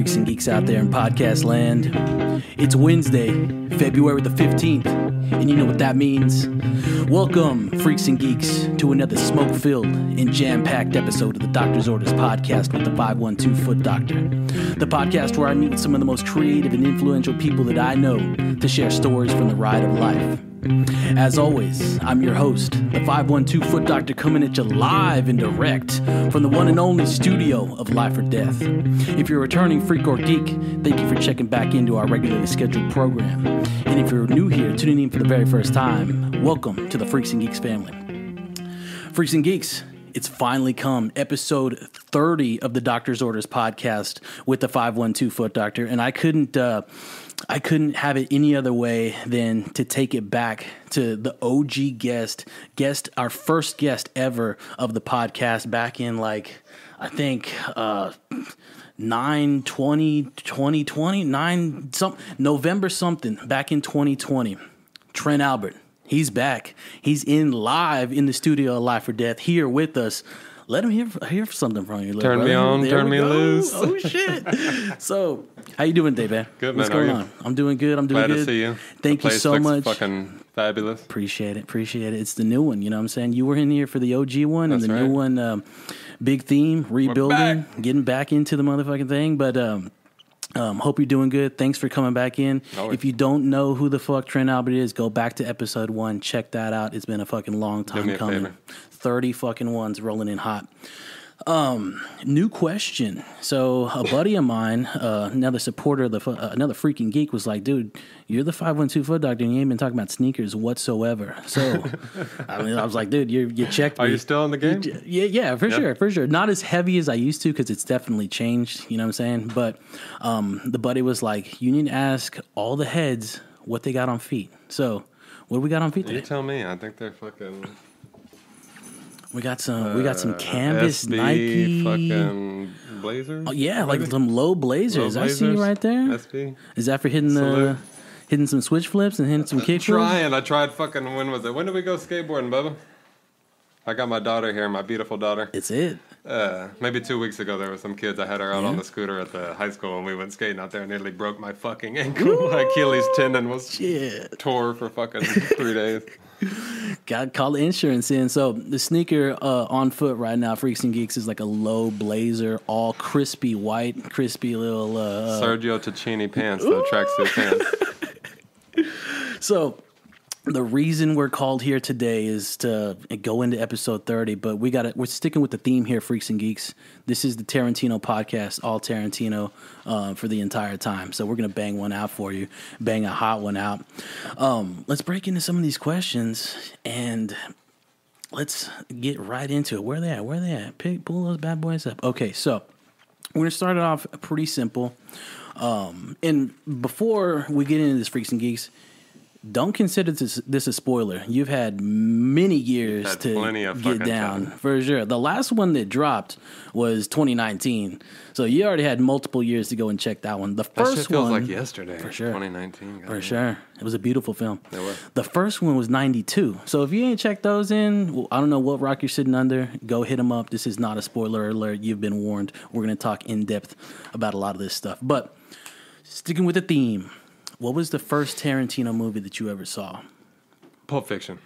freaks and geeks out there in podcast land. It's Wednesday, February the 15th, and you know what that means. Welcome, freaks and geeks, to another smoke-filled and jam-packed episode of the Doctor's Orders podcast with the 512 Foot Doctor. The podcast where I meet with some of the most creative and influential people that I know to share stories from the ride of life. As always, I'm your host, the 512 Foot Doctor, coming at you live and direct from the one and only studio of Life or Death. If you're a returning freak or geek, thank you for checking back into our regularly scheduled program. And if you're new here, tuning in for the very first time, welcome to the Freaks and Geeks family. Freaks and Geeks, it's finally come, episode 30 of the Doctor's Orders podcast with the 512 Foot Doctor, and I couldn't have it any other way than to take it back to the OG guest, our first guest ever of the podcast back in November something, back in 2020. Trent Albert, he's back. He's live in the studio of Life or Death here with us. Let him hear something from you. Turn me on, turn me loose. Oh, shit. So, how you doing today, man? Good, man. What's going on? I'm doing good. Glad to see you. Thank you so much. Fucking fabulous. Appreciate it. It's the new one, you know what I'm saying? You were in here for the OG one, and the new one, big theme, rebuilding, getting back into the motherfucking thing. But hope you're doing good. Thanks for coming back in. Always. If you don't know who the fuck Trent Albert is, go back to episode 1. Check that out. It's been a fucking long time coming. Favor. 30 fucking ones rolling in hot. New question. So a buddy of mine, another supporter of another freaking geek, was like, dude, you're the 512 Foot Doctor and you ain't been talking about sneakers whatsoever. So I was like, dude, you checked me. Are you still in the game? Yeah, for sure. Not as heavy as I used to, because it's definitely changed, you know what I'm saying? But the buddy was like, you need to ask all the heads what they got on feet. So what do we got on feet today? You tell me. I think they're fucking... We got some canvas SB Nike fucking blazers. Oh yeah, maybe? Like some low blazers. I see you right there. SB. Is that for hitting some switch flips and hitting some kick flips? I tried fucking. When was it? When did we go skateboarding, Bubba? I got my daughter here, my beautiful daughter. It's it. Maybe 2 weeks ago, there were some kids. I had her out on the scooter at the high school, and we went skating out there, and nearly broke my fucking ankle. My Achilles tendon was tore for fucking 3 days. Got to call the insurance in. So the sneaker on foot right now, Freaks and Geeks, is like a low blazer, all crispy white, crispy little... Sergio Tacchini pants, though, tracksuit pants. So the reason we're called here today is to go into episode 30, but we're sticking with the theme here, Freaks and Geeks. This is the Tarantino podcast, all Tarantino for the entire time. So we're going to bang one out for you, bang a hot one out. Let's break into some of these questions and let's get right into it. Where are they at? Pull those bad boys up. Okay, so we're going to start it off pretty simple. And before we get into this, Freaks and Geeks, don't consider this a spoiler. You've had many years to get down, for sure. The last one that dropped was 2019. So you already had multiple years to go and check that one. The first shit feels like yesterday. For sure. 2019. For sure. It was a beautiful film. It was. The first one was 92. So if you ain't checked those in, well, I don't know what rock you're sitting under. Go hit them up. This is not a spoiler alert. You've been warned. We're going to talk in depth about a lot of this stuff. But sticking with the theme, what was the first Tarantino movie that you ever saw? Pulp Fiction.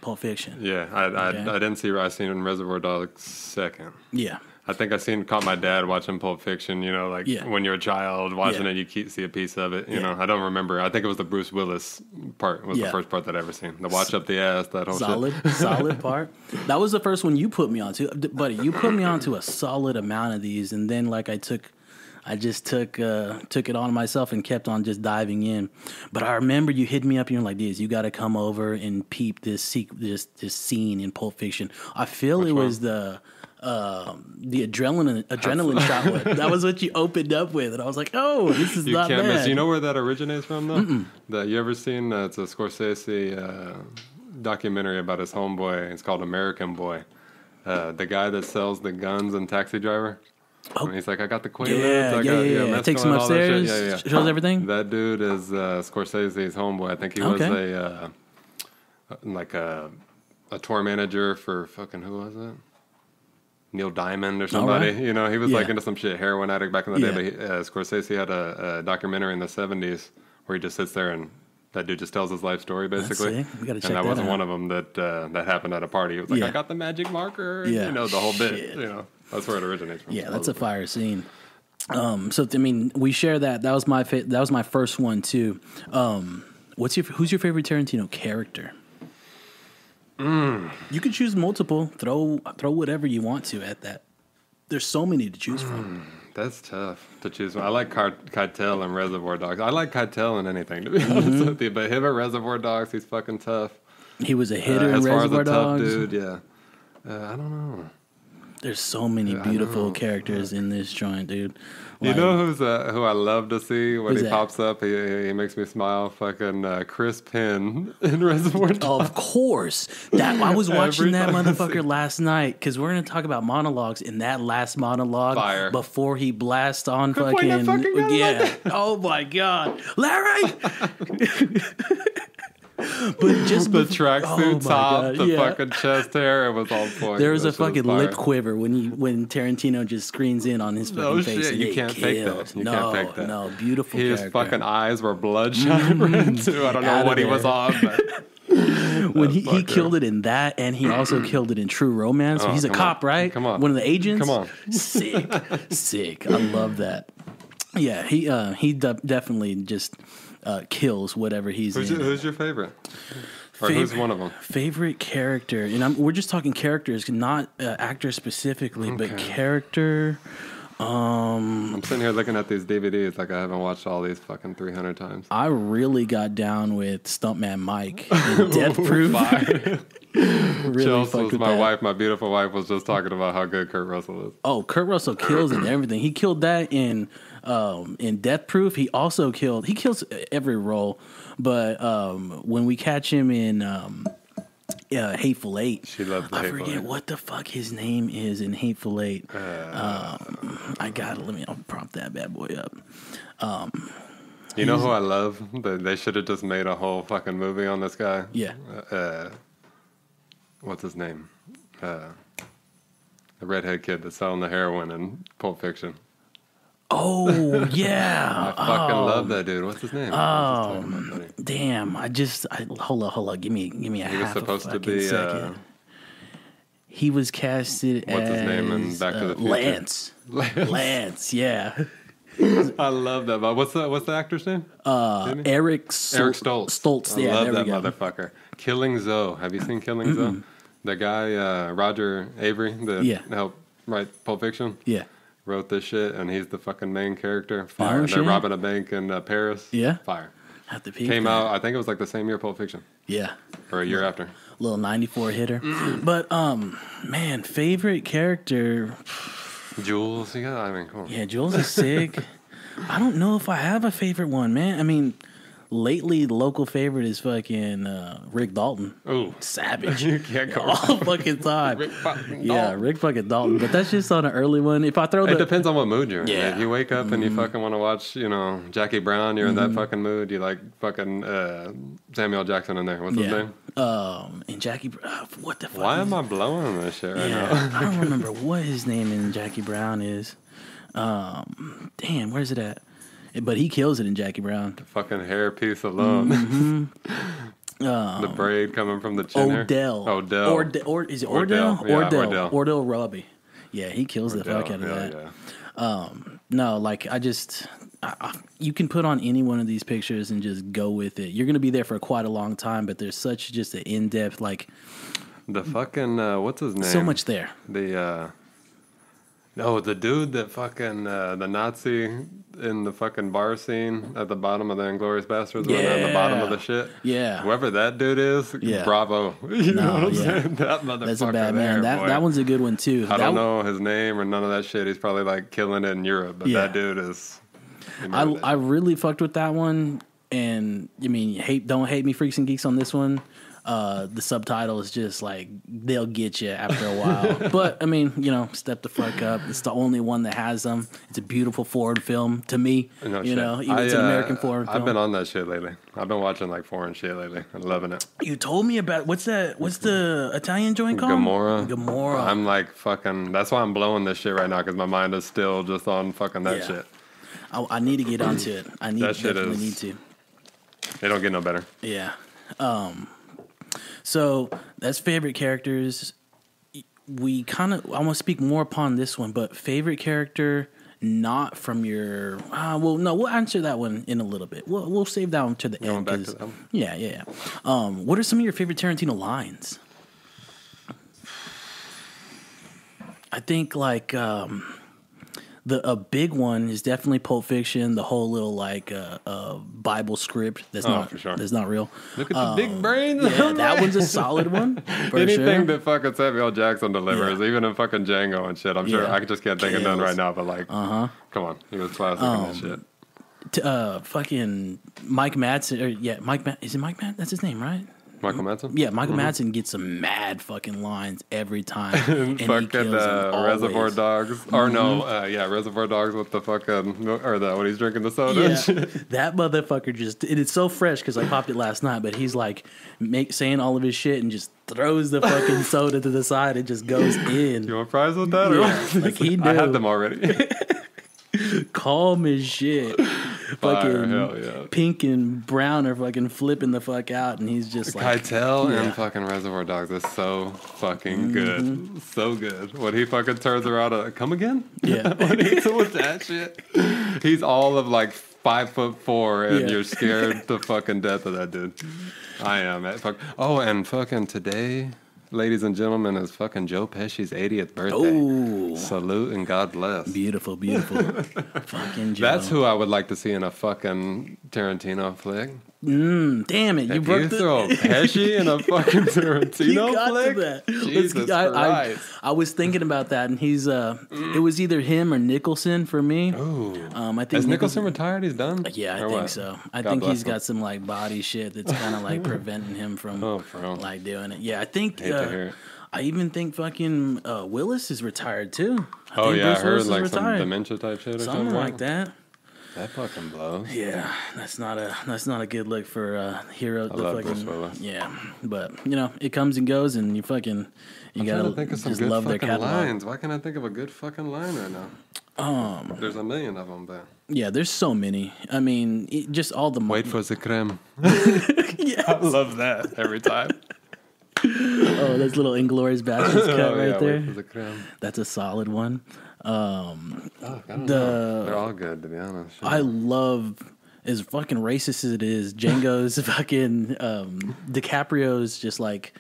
Yeah, I didn't see. I seen in Reservoir Dogs second. Yeah, I think caught my dad watching Pulp Fiction. You know, when you're a child watching it, you see a piece of it. You know, I don't remember. I think it was the Bruce Willis part was the first part that I ever seen. The watch up the ass, that whole solid part. That was the first one you put me onto, buddy. You put me onto a solid amount of these, and then I just took it on myself and kept on just diving in. But I remember you hit me up and you're like, "Diz, you got to come over and peep this scene in Pulp Fiction." I feel Which it one? was the adrenaline shot with. That was what you opened up with, and I was like, "Oh, this is not bad." Miss. You know where that originates from, though? You ever seen? It's a Scorsese documentary about his homeboy. It's called American Boy. The guy that sells the guns and Taxi Driver. Oh. And he's like, I got the Quaaludes. Yeah. Takes him upstairs, shows everything. That dude is Scorsese's homeboy. I think he was a tour manager for fucking, who was it? Neil Diamond or somebody. Right. You know, he was Yeah. like into some shit, heroin addict back in the day. But Scorsese had a documentary in the 70s where he just sits there and that dude just tells his life story, basically. That's sick. We gotta check and that that wasn't out. one of them that happened at a party. It was like, Yeah. I got the magic marker. And, Yeah. you know, the whole bit. Shit. You know, that's where it originates from. Yeah, that's a fire scene. So I mean, we share that. That was my that was my first one too. Who's your favorite Tarantino character? You can choose multiple. Throw whatever you want to at that. There's so many to choose from. That's tough to choose. I like Keitel and Reservoir Dogs. I like Keitel in anything, to be honest with you. But him at Reservoir Dogs, he's fucking tough. He was a hitter in as far Reservoir as a Dogs. tough dude, yeah. I don't know. There's so many beautiful characters in this joint, dude. You know who I love to see when Who's he that? pops up? He makes me smile. Fucking Chris Penn in Reservoir Dogs. Of course. I was watching that time I see- motherfucker last night because we're going to talk about monologues. In that last monologue, Fire. before he blasts on point that fucking gun yeah. like Oh my God, Larry! But just The before- tracksuit top, God, the yeah. fucking chest hair, it was on point. There was That a shit was fucking fire. lip quiver when Tarantino just screens in on his fucking No face. shit, and you it can't fake killed. that. You no, can't fake that. No, beautiful His character. fucking eyes were bloodshot red too. I don't know Out of what he was there. on, but When he fucker. killed it in that, and he also killed it in True Romance. Oh, He's a come cop, on. right? Come on. One of the agents. Come on. Sick. I love that. Yeah, he definitely just kills whatever he's in. who's your favorite? Or who's one of them? Favorite character, and we're just talking characters, not actors specifically, but character. I'm sitting here looking at these DVDs like I haven't watched all these fucking 300 times. I really got down with Stuntman Mike in Death Proof. Really Chelsea fucked was with my that. wife, my beautiful wife, was just talking about how good Kurt Russell is. Oh, Kurt Russell kills in everything. He killed that in Death Proof. He also kills every role. But when we catch him in Hateful Eight, She loves the I Hateful forget Eight. what the fuck his name is in Hateful Eight. I'll prompt that bad boy up. You know who I love? They should have just made a whole fucking movie on this guy. Yeah. What's his name? The redhead kid that's selling the heroin in Pulp Fiction. Oh yeah. I fucking love that dude. What's his name? Damn. Hold on. Give me a He was half supposed a to fucking be, second. He was casted what's as his name in Back to the Future? Lance. Lance, yeah. I love that. But what's the actor's name? Eric Stoltz. Stoltz. I Yeah, love there that we go. motherfucker. Killing Zoe. Have you seen Killing Zoe? The guy, Roger Avery, that helped write Pulp Fiction, Yeah. wrote this shit, and he's the fucking main character. Fire. They're shit. robbing a bank in Paris. Yeah. Fire. Have to peep Came that. out, I think it was like the same year Pulp Fiction, Yeah. or a year after. Little 94 hitter. But man, favorite character. Jules, come on. Yeah, Jules is sick. I don't know if I have a favorite one, man. I mean, lately the local favorite is fucking Rick Dalton. Ooh. Savage. You can't go all fucking time. Rick fucking Yeah, Dalton. Rick fucking Dalton. But that's just on an early one. If I throw It depends on what mood you're in. Yeah. If you wake up and you fucking want to watch, Jackie Brown, you're in that fucking mood. You like fucking Samuel Jackson in there. What's his name? And Jackie, what the fuck? Why am I blowing this shit right now? Yeah, I don't remember what his name in Jackie Brown is. Damn, where's it at? But he kills it in Jackie Brown. Fucking hairpiece alone. The braid coming from the chin Odell. hair. Odell. Or is it Ordell? Ordell. Yeah, Ordell. Ordell Robbie. Yeah, he kills the fuck out of that. Yeah. No, like you can put on any one of these pictures and just go with it. You're going to be there for quite a long time, but there's such just an in-depth, like The fucking, what's his name? so much there. The dude that fucking, the Nazi in the fucking bar scene at the bottom of the Inglourious Bastards, when they're on the bottom of the shit. Yeah. Whoever that dude is, Yeah. bravo. You know what I'm yeah. saying? That motherfucker That's a bad there, man. boy. That one's a good one too. I don't know his name or none of that shit. He's probably like killing it in Europe, but Yeah. that dude is. I really fucked with that one, and I mean, don't hate me, Freaks and Geeks, on this one. the subtitle is just like they'll get you after a while. But I mean, step the fuck up. It's the only one that has them. It's a beautiful foreign film to me. Even it's an American foreign film. I've been on that shit lately. I've been watching like foreign shit lately. I'm loving it. You told me about what's the Italian joint called? Gomorrah. I'm like fucking. That's why I'm blowing this shit right now because my mind is still just on fucking that shit. I need to get onto it. I need to. They don't get no better. Yeah. So that's favorite characters. We I want to speak more upon this one, but favorite character not from your. We'll answer that one in a little bit. We'll save that one to the end. Back to that one? Yeah. What are some of your favorite Tarantino lines? I think like a big one is definitely Pulp Fiction. The whole little like Bible script that's not real. Look at the big brains. Yeah, that one's a solid one. Anything that fucking Samuel Jackson delivers, even in fucking Django and shit. I'm sure I just can't think of none right now. But like, come on, he was classic in that shit. Fucking Mike Madsen. Is it Mike Madsen? That's his name, right? Michael Madsen? Yeah, Michael Madsen gets some mad fucking lines every time. And fucking Reservoir Dogs. Or Reservoir Dogs with the fucking, when he's drinking the soda and shit. That motherfucker it's so fresh because I popped it last night, but he's like saying all of his shit and just throws the fucking soda to the side and just goes in. You want fries with that? Yeah, like he knew. I had them already. Calm as shit. Fire, fucking Pink and Brown are fucking flipping the fuck out, and he's just like Keitel and fucking Reservoir Dogs is so fucking good, so good. When he fucking turns around, come again? Yeah, when he's with that shit, he's all of like 5'4", and you're scared to fucking death of that dude. I am. And fucking today, ladies and gentlemen, is fucking Joe Pesci's 80th birthday. Oh. Salute and God bless. Beautiful. Fucking Joe. That's who I would like to see in a fucking Tarantino flick. Damn it. If you throw Pesci in a fucking Tarantino flick? That. Jesus Christ. I was thinking about that, and he's it was either him or Nicholson for me. Ooh. I think Is Nicholson retired? He's done? Yeah, I think so. I think he's got some like body shit that's kind of like preventing him from like doing it. Yeah, I think Hate to hear it. I even think fucking Willis is retired too. I heard like some dementia type shit or something like that. That fucking blows. Yeah, that's not a good look for hero. I love Bruce Willis. Yeah, but it comes and goes, and you gotta think of some just good love fucking their catalog. lines. Why can't I think of a good fucking line right now? There's a million of them, but yeah, there's so many. I mean, just all the wait for the creme. Yes. I love that every time. Oh, that's little Inglourious Basterds cut right there. Wait for the creme. That's a solid one. I don't know. They're all good, to be honest. I love, as fucking racist as it is, Django's fucking DiCaprio's just like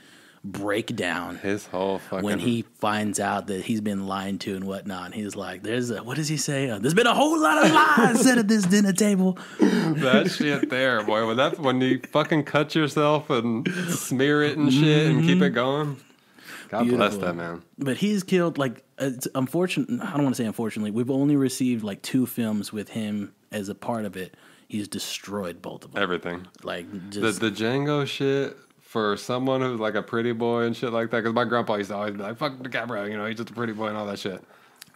breakdown. His whole fucking when he finds out that he's been lied to and whatnot, and he's like, what does he say? There's been a whole lot of lies said at this dinner table. That shit there, boy. When you fucking cut yourself and smear it and shit and keep it going. God bless that man. But he's killed, like, it's unfortunate. I don't want to say unfortunately. We've only received like 2 films with him as a part of it. He's destroyed both of them. Everything. Like, just the Django shit for someone who's like a pretty boy and shit like that. Because my grandpa used to always be like, fuck DiCaprio, he's just a pretty boy and all that shit.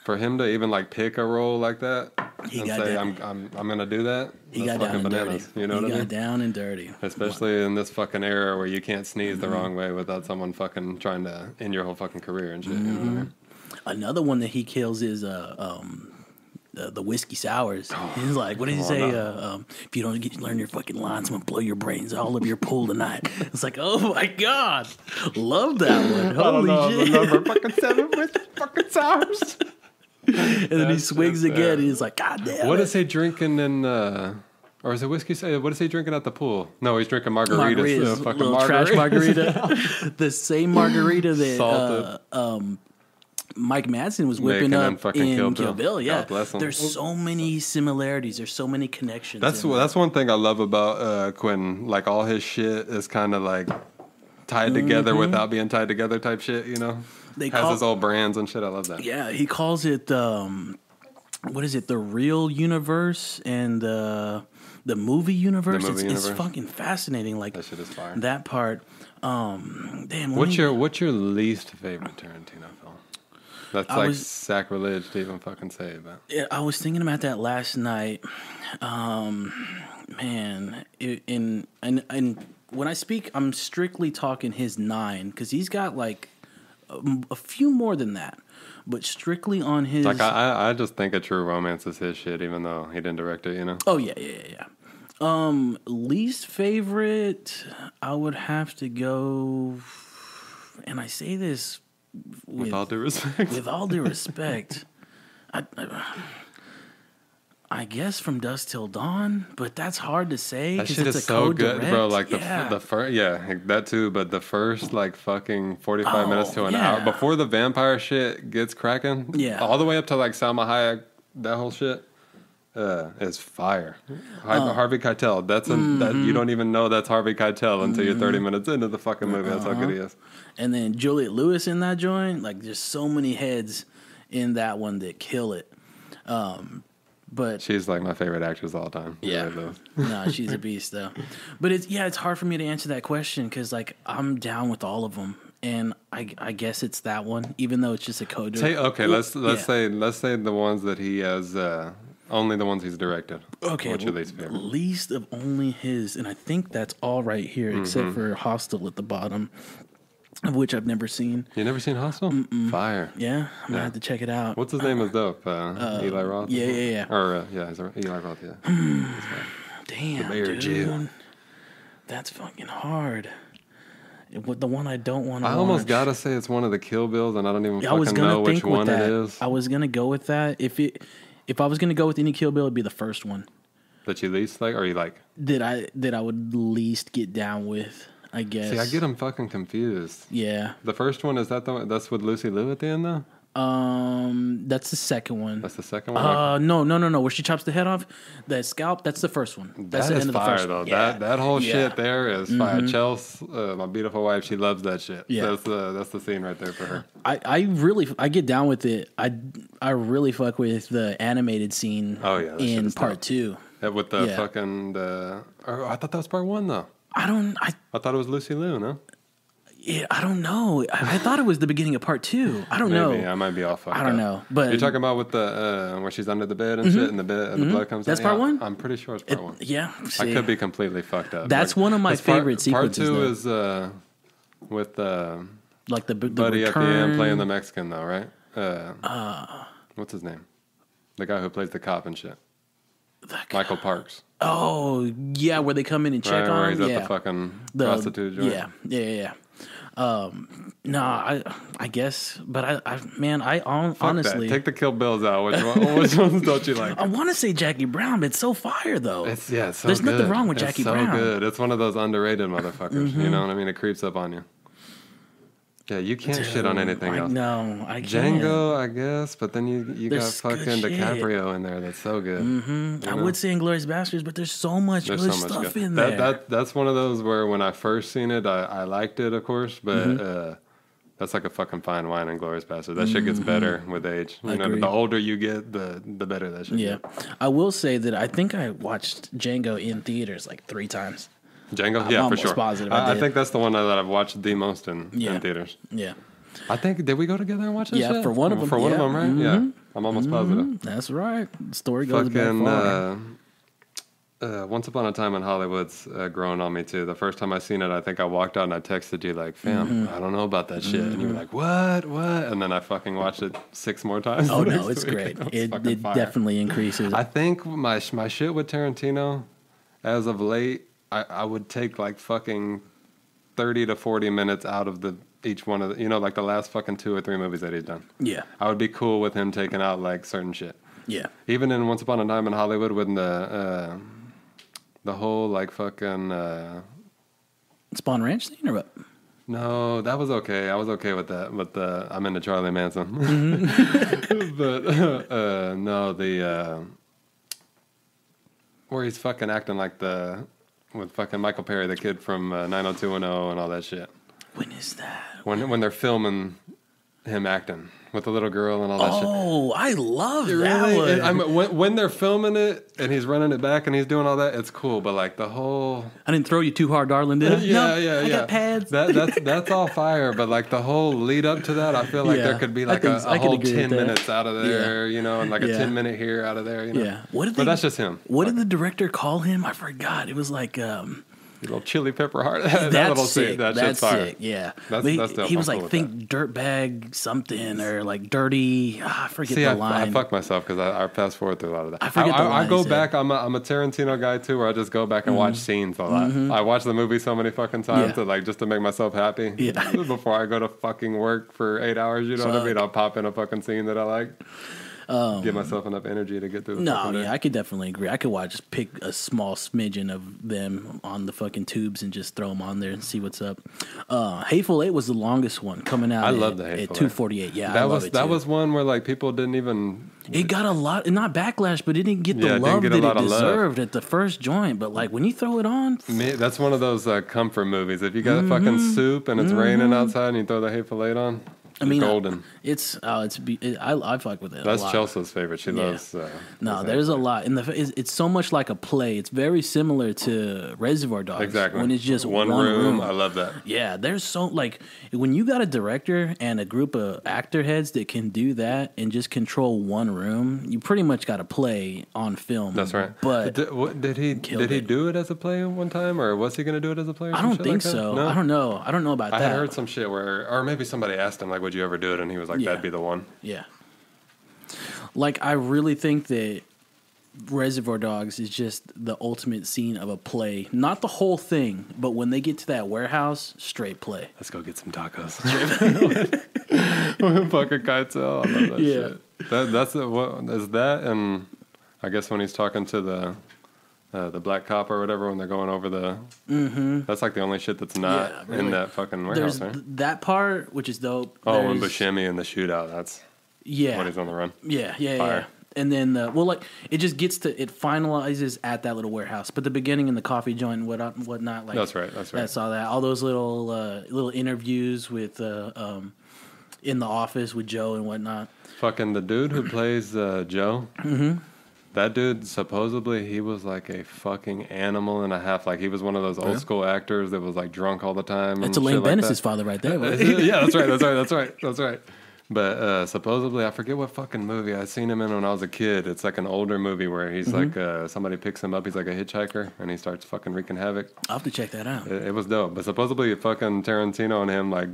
For him to even like pick a role like that and say, I'm gonna do that. He got down and bananas. dirty. You know what I mean? He got down and dirty. Especially in this fucking era where you can't sneeze the wrong way without someone fucking trying to end your whole fucking career and shit. You know what I mean? Another one that he kills is the whiskey sours. He's like, what did he say? If you don't learn your fucking lines, I'm gonna blow your brains all over your pool tonight. It's like, oh my god, love that one. Holy shit! Number fucking 7 with fucking sours. And then he swings again. And he's like, God damn. What is he drinking in? Or is it whiskey? What is he drinking at the pool? No, he's drinking margaritas. Fucking little trash margarita. The same margarita that Mike Madsen was whipping up in Kill Bill. Yeah, there's so many similarities. There's so many connections. That's one thing I love about Quentin. Like all his shit is kind of like tied together without being tied together type shit. Has his old brands and shit. I love that. Yeah, he calls it what is it? The real universe and the movie universe. It's fucking fascinating. Like that shit is fire. That part. Damn. What's your least favorite Tarantino film? That's sacrilege to even fucking say, but I was thinking about that last night. Man, and when I speak, I'm strictly talking his 9 because he's got like a few more than that, but strictly on his. Like I just think A True Romance is his shit, even though he didn't direct it. You know. Oh yeah. Least favorite, I would have to go, and I say this with all due respect. With all due respect, I guess From Dusk Till Dawn, but that's hard to say. That shit is so good, bro. Like the first, that too. But the first like fucking 45 minutes to an hour before the vampire shit gets cracking, all the way up to like Salma Hayek, that whole shit. Is fire. Harvey Keitel. That you don't even know that's Harvey Keitel until you're 30 minutes into the fucking movie. That's how good he is. And then Juliette Lewis in that joint, like there's so many heads in that one that kill it. But she's like my favorite actress of all time. Yeah, no, she's a beast though. But it's hard for me to answer that question because like I'm down with all of them. And I guess it's that one, even though it's just a code. Let's say the ones that he has. Only the ones he's directed. Okay. What's your least favorite? Least of only his, and I think that's all right here, except for Hostel at the bottom, of which I've never seen. You never seen Hostel? Mm-mm. Fire. Yeah, I'm gonna have to check it out. What's his name is dope? Eli Roth? Yeah. Or, Eli Roth, yeah. Damn, dude. Jew. That's fucking hard. The one I don't want to watch. I almost gotta say it's one of the Kill Bills, and I don't even fucking know which one it is. I was gonna go with that. If I was going to go with any Kill Bill, it'd be the first one. That you least like, or you like? That I would least get down with, I guess. See, I get them fucking confused. Yeah. The first one, is that the one that's with Lucy Liu at the end, though? That's the second one. That's the second one? No. Where she chops the head off, the scalp, that's the first one. That's the end of the fire, first though. One. Yeah. That whole shit there is fire. Chelsea, my beautiful wife, she loves that shit. Yeah. That's the scene right there for her. I get down with it. I really fuck with the animated scene in part 2. With the fucking... I thought that was part 1, though. I thought it was Lucy Liu, no? Yeah, I don't know. I thought it was the beginning of part 2. I don't know. I might be off. I don't know. But you're talking about with the where she's under the bed and shit, and the blood comes. That's part 1. I'm pretty sure it's part 1. Yeah, I could be completely fucked up. That's one of my favorite sequences. Part 2 is with like the buddy at the end playing the Mexican though, right? What's his name? The guy who plays the cop and shit. Michael Parks. Oh yeah, where they come in and check on him. Where he's at the fucking prostitute joint. Yeah. No, I guess, but I honestly take the Kill Bills out. Which ones don't you like? I want to say Jackie Brown, but it's so fire though. It's so There's good. Nothing wrong with Jackie Brown. It's so good. It's one of those underrated motherfuckers. You know what I mean? It creeps up on you. Yeah, you can't shit on anything else. No, I can't. Django, I guess, but then you got fucking DiCaprio in there. That's so good. I would say Inglourious Basterds, but there's so much good stuff in there. That's one of those where when I first seen it, I liked it, of course, but that's like a fucking fine wine in Inglourious Basterds. That shit gets better with age. You know, the older you get, the better that shit gets. I will say that I think I watched Django in theaters like 3 times. Django? Yeah, for sure. Positive I think that's the one that I've watched the most in theaters. Yeah. I think, did we go together and watch this shit? For one of them. For one of them, right? Yeah. I'm almost positive. That's right. The story goes back far. Once Upon a Time in Hollywood's growing on me, too. The first time I seen it, I think I walked out and I texted you, like, fam, I don't know about that shit. And you were like, what? And then I fucking watched it 6 more times. Oh, no, it's great. It definitely increases. I think my shit with Tarantino, as of late, I would take like fucking 30 to 40 minutes out of each one of the, like the last fucking 2 or 3 movies that he's done. Yeah. I would be cool with him taking out like certain shit. Yeah. Even in Once Upon a Time in Hollywood when the whole like fucking Spawn Ranch thing or what? No, that was okay. I was okay with that. But I'm into Charlie Manson. But no, where he's fucking acting like with fucking Michael Perry, the kid from 90210 and all that shit. When is that? When they're filming him acting with the little girl and all that shit. Oh, I love that one. I mean, when they're filming it and he's running it back and he's doing all that, it's cool. But like the whole, I didn't throw you too hard, darling, did I? Yeah. I got pads. That's all fire. But like the whole lead up to that, I feel like there could be like a whole 10 minutes out of there, you know, and like a 10-minute here out of there, you know. Yeah. But that's just him. What did the director call him? I forgot. It was like little chili pepper heart. That's sick. That's fire. sick. Yeah. That's dope. He was like, cool think dirtbag something or like dirty. I forget the line. I fuck myself because I fast forward through a lot of that. I forget the line. I go back. I'm a Tarantino guy too, where I just go back and watch scenes a lot. I watch the movie so many fucking times just to make myself happy. Yeah. Before I go to fucking work for 8 hours, you know what I mean? I'll pop in a fucking scene that I like. Give myself enough energy to get through the fucking day. I could definitely agree. I could pick a small smidgen of them on the fucking tubes and just throw them on there and see what's up. Hateful Eight was the longest one coming out. I love the Hateful at 2:48. Yeah, that was one where like people didn't even. It got a lot, not backlash, but it didn't get the love that it deserved at the first joint. But like when you throw it on, that's one of those comfort movies. If you got fucking soup and it's raining outside and you throw the Hateful Eight on. I mean, golden. I fuck with it. That's Chelsea's favorite. She loves. There's a lot, and it's so much like a play. It's very similar to Reservoir Dogs. Exactly. When it's just one room. I love that. Yeah, there's so like when you got a director and a group of actor heads that can do that and just control one room, you pretty much got a play on film. That's right. But did he do it as a play one time, or was he going to do it as a play? I don't think so. No? I don't know. I don't know about that. I heard some shit or maybe somebody asked him like, would you ever do it? And he was like, that'd be the one. Yeah. Like, I really think that Reservoir Dogs is just the ultimate scene of a play. Not the whole thing, but when they get to that warehouse, straight play. Let's go get some tacos. Fucking Keitel. I love that shit. That's what is that? And I guess when he's talking to the black cop or whatever when they're going over the that's like the only shit that's not in that fucking warehouse. There's that part, which is dope. And Buscemi in the shootout, that's when he's on the run. Yeah. And then it just it finalizes at that little warehouse, but the beginning and the coffee joint and whatnot, like that's right. That's all that. All those little interviews with in the office with Joe and whatnot. Fucking the dude who plays Joe. That dude, supposedly, he was like a fucking animal and a half. Like, he was one of those old school actors that was like drunk all the time. That's Elaine Bennis' father right there. Yeah, that's right. But supposedly, I forget what fucking movie I seen him in when I was a kid. It's like an older movie where he's like, somebody picks him up. He's like a hitchhiker, and he starts fucking wreaking havoc. I'll have to check that out. It was dope. But supposedly, fucking Tarantino and him like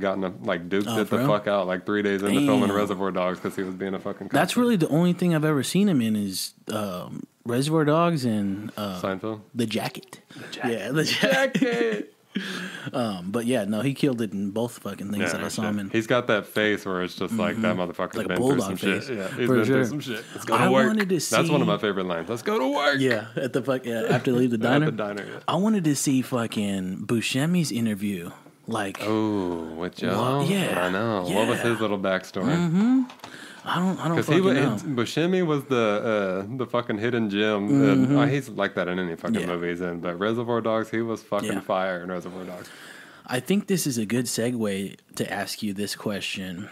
duked it the fuck out like 3 days into filming Reservoir Dogs because he was being a fucking. That's really the only thing I've ever seen him in is Reservoir Dogs and Seinfeld. The Jacket. Yeah, The Jacket. But yeah, no, he killed it in both fucking things that I saw him in. He's got that face where it's just like that motherfucker's like been through some face. shit. Yeah, he's been through some shit. Let's go to work. That's one of my favorite lines. Let's go to work. Yeah, after they leave the diner. At the diner. Yeah. I wanted to see fucking Buscemi's interview. Like, with Joe. I know. Yeah. What was his little backstory? I don't fucking know. Buscemi was the fucking hidden gem. He's like that in any fucking movie he's in. But Reservoir Dogs, he was fucking fire in Reservoir Dogs. I think this is a good segue to ask you this question.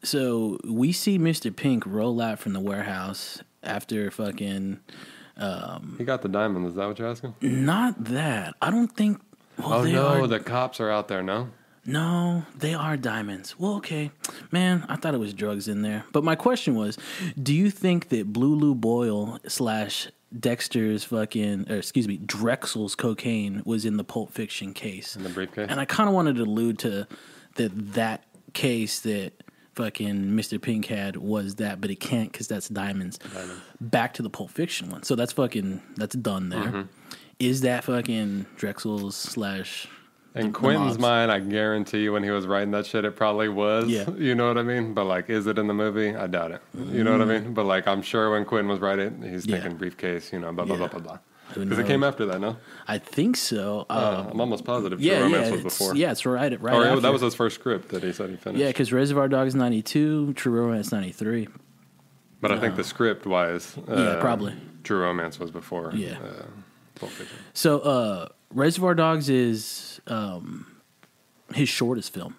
So we see Mr. Pink roll out from the warehouse after fucking. He got the diamond. Is that what you're asking? Not that. I don't think. Well, the cops are out there. No, they are diamonds. Well, okay. Man, I thought it was drugs in there. But my question was, do you think that Blue Lou Boyle / Dexter's Drexel's cocaine was in the Pulp Fiction case? In the briefcase? And I kind of wanted to allude to that case that fucking Mr. Pink had was that, but it can't because that's diamonds. Back to the Pulp Fiction one. So that's done there. Is that fucking Drexel's / In Quentin's mind, I guarantee you when he was writing that shit, it probably was. Yeah. You know what I mean? But, like, is it in the movie? I doubt it. You know what I mean? But, like, I'm sure when Quentin was writing, he's thinking briefcase, blah, blah, blah, blah, blah. Because it came after that, no? I think so. I'm almost positive True Romance was before. Yeah, it's right after. That was his first script that he said he finished. Yeah, because Reservoir Dogs 92, True Romance 93. But I think the script-wise, probably. True Romance was before. Yeah. Pulp Fiction. So, Reservoir Dogs is his shortest film.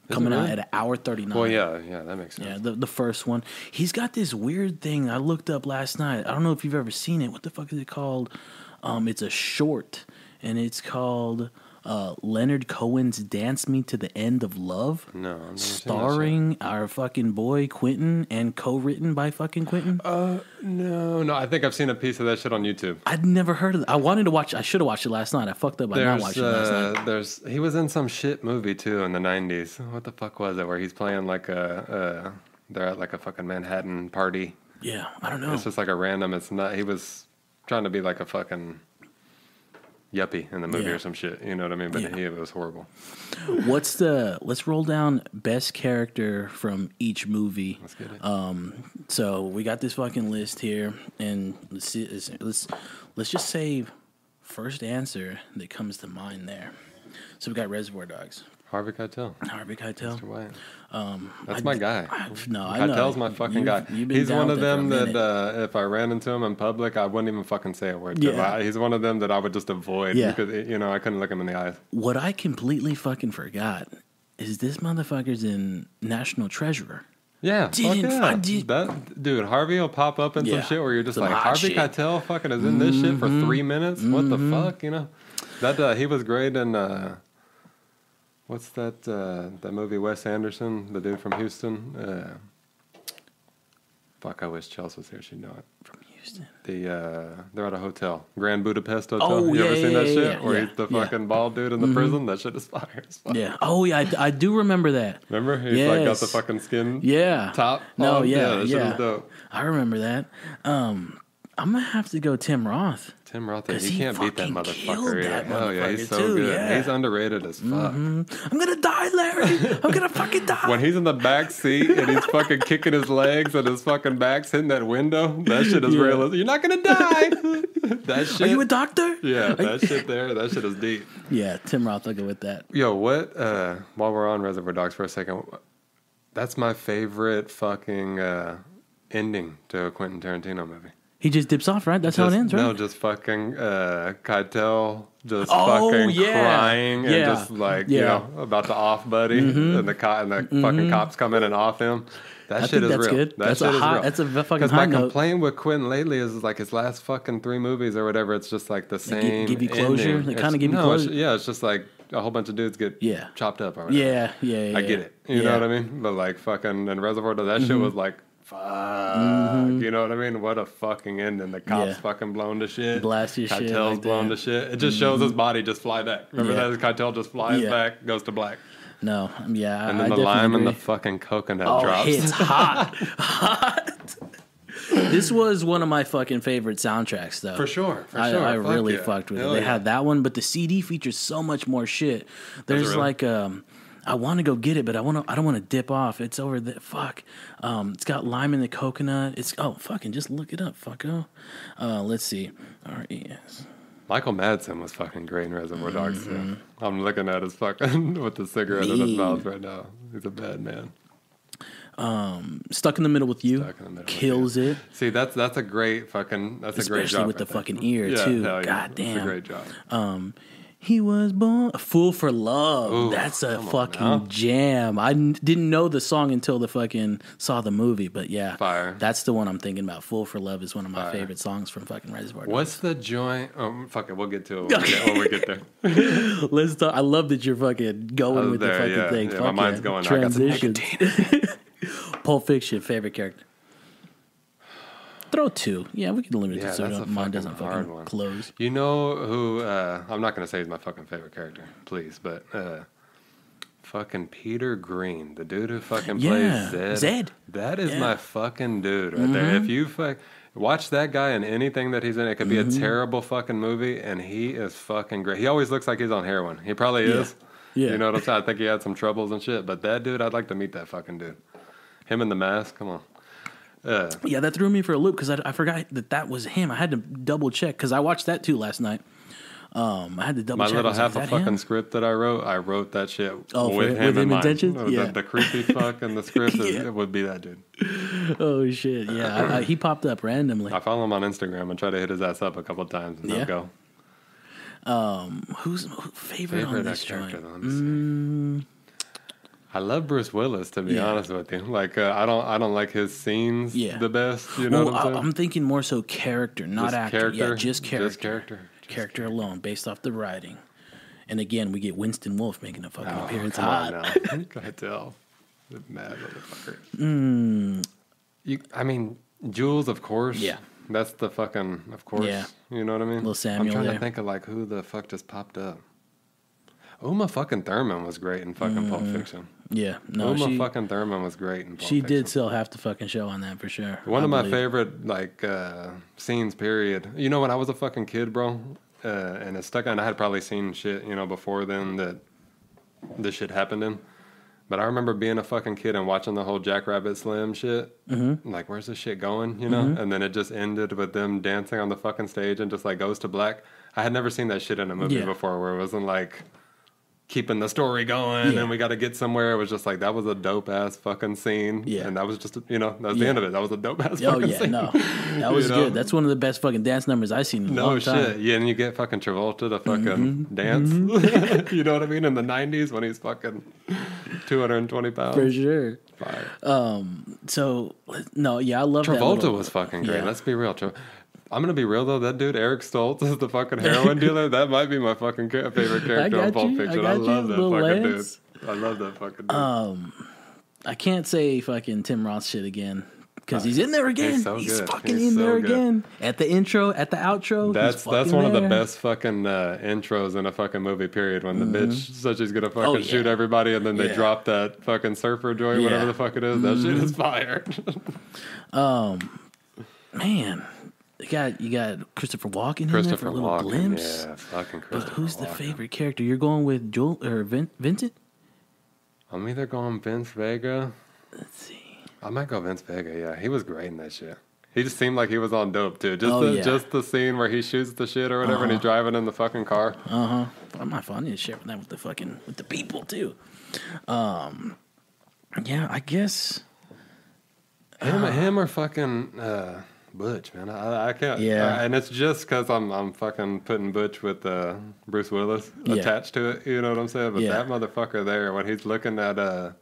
coming out at an hour 39. Well, yeah, that makes sense. Yeah, the first one. He's got this weird thing I looked up last night. I don't know if you've ever seen it. What the fuck is it called? It's a short, and it's called Leonard Cohen's Dance Me to the End of Love. No, I've never starring seen that our fucking boy Quentin and co-written by fucking Quentin. No, I think I've seen a piece of that shit on YouTube. I'd never heard of it. I wanted to watch. I should have watched it last night. I fucked up by not watching it last night. He was in some shit movie too in the 90s. What the fuck was it? Where he's playing like they're at like a fucking Manhattan party. Yeah, I don't know. It's just like a random. It's not. He was trying to be like a fucking yuppie in the movie or some shit. You know what I mean? But it was horrible. Let's roll down best character from each movie. Let's get it. So we got this fucking list here, and let's just say first answer that comes to mind there. So we got Reservoir Dogs. Harvey Keitel. Mr. White. That's my guy. I know. Keitel's my fucking guy. He's one of them that if I ran into him in public, I wouldn't even fucking say a word to him. He's one of them that I would just avoid because, I couldn't look him in the eyes. What I completely fucking forgot is this motherfucker's in National Treasurer. Yeah, that dude, Harvey will pop up in some shit where you're just like, Harvey Keitel fucking is in this shit for 3 minutes? What the fuck, That he was great in... what's that movie, Wes Anderson, the dude from Houston? I wish Chelsea was here. She'd know it. From Houston? They're at a hotel. Grand Budapest Hotel. Oh, you ever seen that shit? Yeah, Where he's the fucking bald dude in the prison? That shit is fire. Yeah. Oh, yeah, I do remember that. Remember? He's like got the fucking skin top. No, that shit is dope. I remember that. I'm going to have to go Tim Roth. Tim Roth, you can't beat that motherfucker either. Oh yeah, he's so good. Yeah. He's underrated as fuck. I'm gonna die, Larry. I'm gonna fucking die. When he's in the back seat and he's fucking kicking his legs and his fucking back's hitting that window, that shit is real. You're not gonna die. That shit. Are you a doctor? Yeah, that shit there. That shit is deep. Yeah, Tim Roth, I'll go with that. Yo, what? While we're on Reservoir Dogs for a second, that's my favorite fucking ending to a Quentin Tarantino movie. He just dips off, right? That's how it ends, right? No, just fucking Keitel just fucking crying and just like, about to off Buddy and the fucking cops come in and off him. That shit is real. Good. That's shit is real. That's a fucking Because high my note. complaint with Quentin lately is like his last fucking 3 movies or whatever, it's just like the same give you closure? ending. They kind of give you closure? It's just like a whole bunch of dudes get chopped up or whatever. Yeah. I get it. You know what I mean? But like fucking in Reservoir Dogs, that shit was like, fuck. You know what I mean? What a fucking ending. The cops fucking blown to shit. Blast your shit. Keitel's blown to shit. It just shows his body just fly back. Remember that? Keitel just flies back, goes to black. No, yeah. And then the lime and the fucking coconut drops. It's hot. This was one of my fucking favorite soundtracks, though. For sure. I really fucked with it. They had that one, but the CD features so much more shit. There's like I want to go get it, but I don't want to dip off. It's over there. Fuck. It's got lime in the coconut. Fucking just look it up, fucko. Let's see. R-E-S. Michael Madsen was fucking great in Reservoir Dogs too. I'm looking at his fucking with the cigarette in his mouth right now. He's a bad man. Stuck in the Middle with You kills it. See, that's a great fucking a great job. Especially with the fucking ear too. God damn. That's a great job. He was born a fool for love. Ooh, that's a fucking jam. I didn't know the song until the fucking saw the movie, but fire. That's the one I'm thinking about. Fool for Love is one of my favorite songs from fucking Reservoir Dogs. What's the joint? Fuck it, we'll get to it when we get there. Let's talk. I love that you're fucking going with the fucking thing. Yeah, my mind's going. Transitions. Pulp Fiction, favorite character. Throw 2. Yeah, we can limit it so mine doesn't fucking close. You know who, I'm not going to say he's my fucking favorite character, please, but fucking Peter Green, the dude who fucking plays Zed. That is my fucking dude right there. If you watch that guy in anything that he's in, it could be a terrible fucking movie, and he is fucking great. He always looks like he's on heroin. He probably is. Yeah. You know what I'm saying? I think he had some troubles and shit, but that dude, I'd like to meet that fucking dude. Him in the mask, come on. That threw me for a loop because I forgot that was him. I had to double check because I watched that too last night. I had to double check. My little half a fucking script that I wrote that shit with him in mind. The creepy fuck in the script it would be that dude. Oh shit! Yeah, he popped up randomly. I follow him on Instagram and try to hit his ass up a couple of times and he'll go. Who's favorite on this character? joint? Let me see. I love Bruce Willis, to be honest with you. Like, I don't like his scenes the best. You know what I'm saying? I'm thinking more so character, not actor. Character? Yeah, just character. Just character. Character alone, based off the writing. And again, we get Winston Wolfe making a fucking appearance. Come on now. Go ahead, tell. The mad motherfucker. I mean, Jules, of course. Yeah. That's the fucking, of course. Yeah. You know what I mean? Little Samuel. I'm trying to think of, like, who the fuck just popped up. Uma fucking Thurman was great in fucking Pulp Fiction. Yeah. No, Uma fucking Thurman was great in Pulp Fiction. She did sell half the fucking show on that, for sure. One of my favorite, like, scenes, period. You know, when I was a fucking kid, bro, and it stuck on, I had probably seen shit, you know, before then that this shit happened in. But I remember being a fucking kid and watching the whole Jackrabbit Slim shit. Mm-hmm. Like, where's this shit going, you know? Mm-hmm. And then it just ended with them dancing on the fucking stage and just, like, goes to black. I had never seen that shit in a movie before where it wasn't, like, keeping the story going and we got to get somewhere. It was just like, that was a dope-ass fucking scene. Yeah. And that was just, you know, that was the end of it. That was a dope-ass fucking scene. No. That was good. That's one of the best fucking dance numbers I've seen in a long time. No shit. Yeah, and you get fucking Travolta to fucking dance. You know what I mean? In the 90s when he's fucking 220 pounds. For sure. Fire. I love Travolta was fucking great. Let's be real. I'm going to be real, though. That dude, Eric Stoltz, is the fucking heroin dealer. That might be my fucking favorite character in Pulp Fiction. I love that fucking dude. I love that fucking dude. I can't say fucking Tim Roth shit again. Because he's in there again. He's fucking in so there good. Again. At the intro, at the outro. That's one of the best fucking intros in a fucking movie, period. When the bitch says she's going to fucking shoot everybody and then they drop that fucking surfer joint, whatever the fuck it is. That shit is fire. Man. You got Christopher Walken in there for a little glimpse. Yeah, fucking Christopher But who's Walken. the favorite character? You're going with Joel or Vincent? I'm either going Vince Vega. Let's see. I might go Vince Vega, yeah. He was great in that shit. He just seemed like he was on dope, too. Just the scene where he shoots the shit or whatever and he's driving in the fucking car. I'm not fun. I need to share that with the people, too. Yeah, I guess. Him or fucking... Butch, man, I can't. Yeah, and it's just because I'm fucking putting Butch with Bruce Willis attached to it. You know what I'm saying? But that motherfucker there, when he's looking at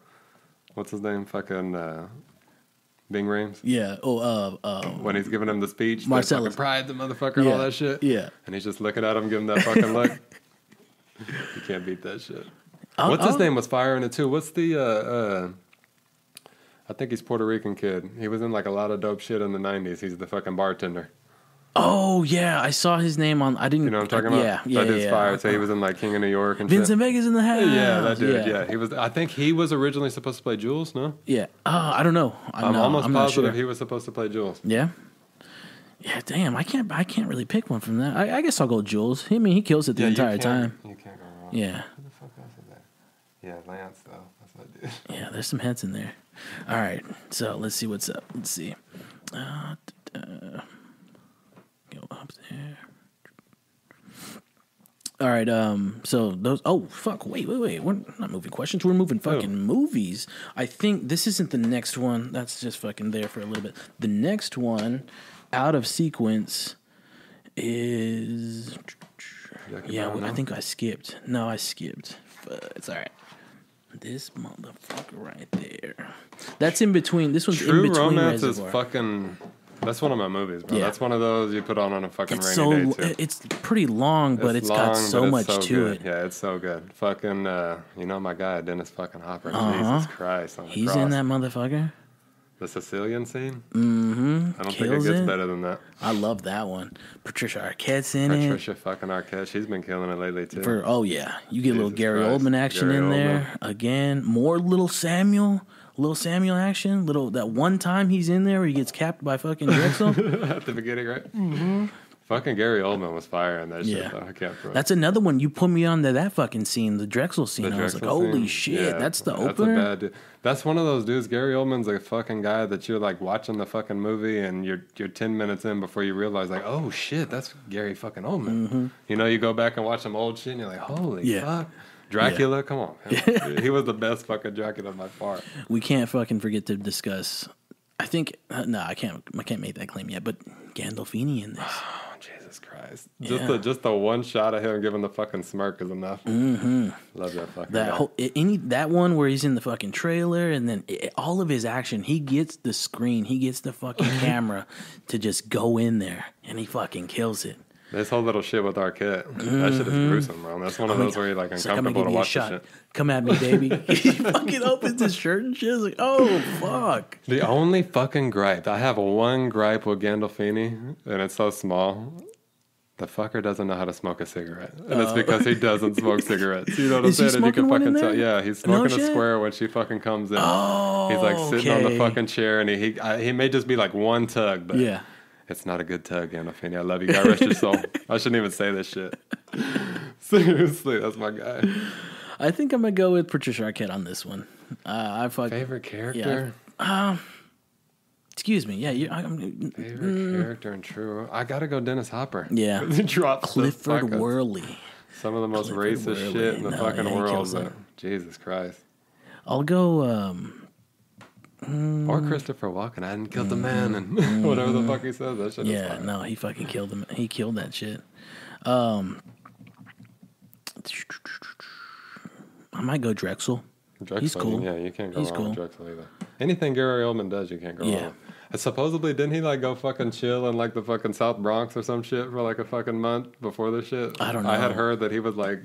what's his name, fucking Bing Rames. Yeah. When he's giving him the speech, Marcellus, pride the motherfucker, and all that shit. Yeah. And he's just looking at him, giving that fucking look. You can't beat that shit. What's his name was firing it too? What's the I think he's Puerto Rican kid. He was in like a lot of dope shit in the 90s. He's the fucking bartender. Oh, yeah. I saw his name on... I didn't... You know what I'm talking about? Yeah. That dude's fire. So he was in like King of New York and Vincent shit. Vega's in the house. Yeah, that dude. Yeah. He was... I think he was originally supposed to play Jules, no? Yeah. I don't know. I'm almost positive he was supposed to play Jules. Yeah? Yeah, damn. I can't really pick one from that. I guess I'll go Jules. I mean, he kills it the entire time. You can't go wrong. Yeah. Who the fuck else is there? Yeah, Lance, though. That's what dude. Yeah, there's some heads in there. All right, so let's see what's up. Let's see. Go up there. All right, so those... Oh, fuck, wait. We're not moving questions. We're moving fucking movies. I think this isn't the next one. That's just fucking there for a little bit. The next one, out of sequence, is... Yeah, I think I skipped. No, I skipped. But it's all right. This motherfucker right there. That's in between. This one's True in between Romance Reservoir. is fucking... That's one of my movies, bro. Yeah. That's one of those you put on a fucking rainy day, too. It's pretty long, but it's got so much to it. Yeah, it's so good. Fucking, you know my guy, Dennis fucking Hopper. Jesus Christ. He's in that motherfucker. The Sicilian scene? Mm-hmm. I don't think it gets better than that. I love that one. Patricia Arquette's in it. Patricia fucking Arquette. She's been killing it lately, too. You get a little Gary Oldman action in there. Again, more Little Samuel action. That one time he's in there where he gets capped by fucking Drexel. At the beginning, right? Mm-hmm. Fucking Gary Oldman was firing that shit, though. I can't prove. That's another one. You put me on to that fucking scene, the Drexel scene. I was like, holy shit, that's the opener? That's a bad dude. That's one of those dudes. Gary Oldman's a fucking guy that you're like watching the fucking movie and you're 10 minutes in before you realize like, oh shit, that's Gary fucking Oldman. Mm-hmm. You know, you go back and watch some old shit and you're like, holy fuck. Dracula, come on, man. He was the best fucking Dracula by far. We can't fucking forget to discuss. I think I can't make that claim yet, but Gandolfini in this. Oh, Jesus Jesus Christ. Just the one shot of him giving the fucking smirk is enough. Mm-hmm. Love that fucking guy. That one where he's in the fucking trailer, and then all of his action, he gets the screen, he gets the fucking camera to just go in there, and he fucking kills it. This whole little shit with Arquette, that shit is gruesome, bro. That's one of those where you're like uncomfortable to watch this shit. Come at me, baby. He fucking opens his shirt and shit. It's like, oh, fuck. The only fucking gripe, I have one gripe with Gandolfini, and it's so small. The fucker doesn't know how to smoke a cigarette. And it's because he doesn't smoke cigarettes. You know what I'm saying? And you can fucking tell. Yeah, he's smoking a square when she fucking comes in. Oh, he's like sitting on the fucking chair, and he may just be like one tug, but yeah. It's not a good tug, Gandolfini. I love you. God rest your soul. I shouldn't even say this shit. Seriously, that's my guy. I think I'm going to go with Patricia Arquette on this one. Favorite character? Yeah, excuse me. Yeah. Favorite character and true. I got to go Dennis Hopper. Yeah. Clifford Worley. Some of the most racist shit in the fucking world. But Jesus Christ. I'll go... or Christopher Walken. I hadn't killed the man, and whatever the fuck he says, that shit is fine. No, he fucking killed him. He killed that shit. I might go Drexel. He's cool. Yeah, you can't go wrong with Drexel either. Anything Gary Oldman does, you can't go wrong. And supposedly, didn't he like go fucking chill in like the fucking South Bronx or some shit for like a fucking month before this shit? I don't know. I had heard that he was like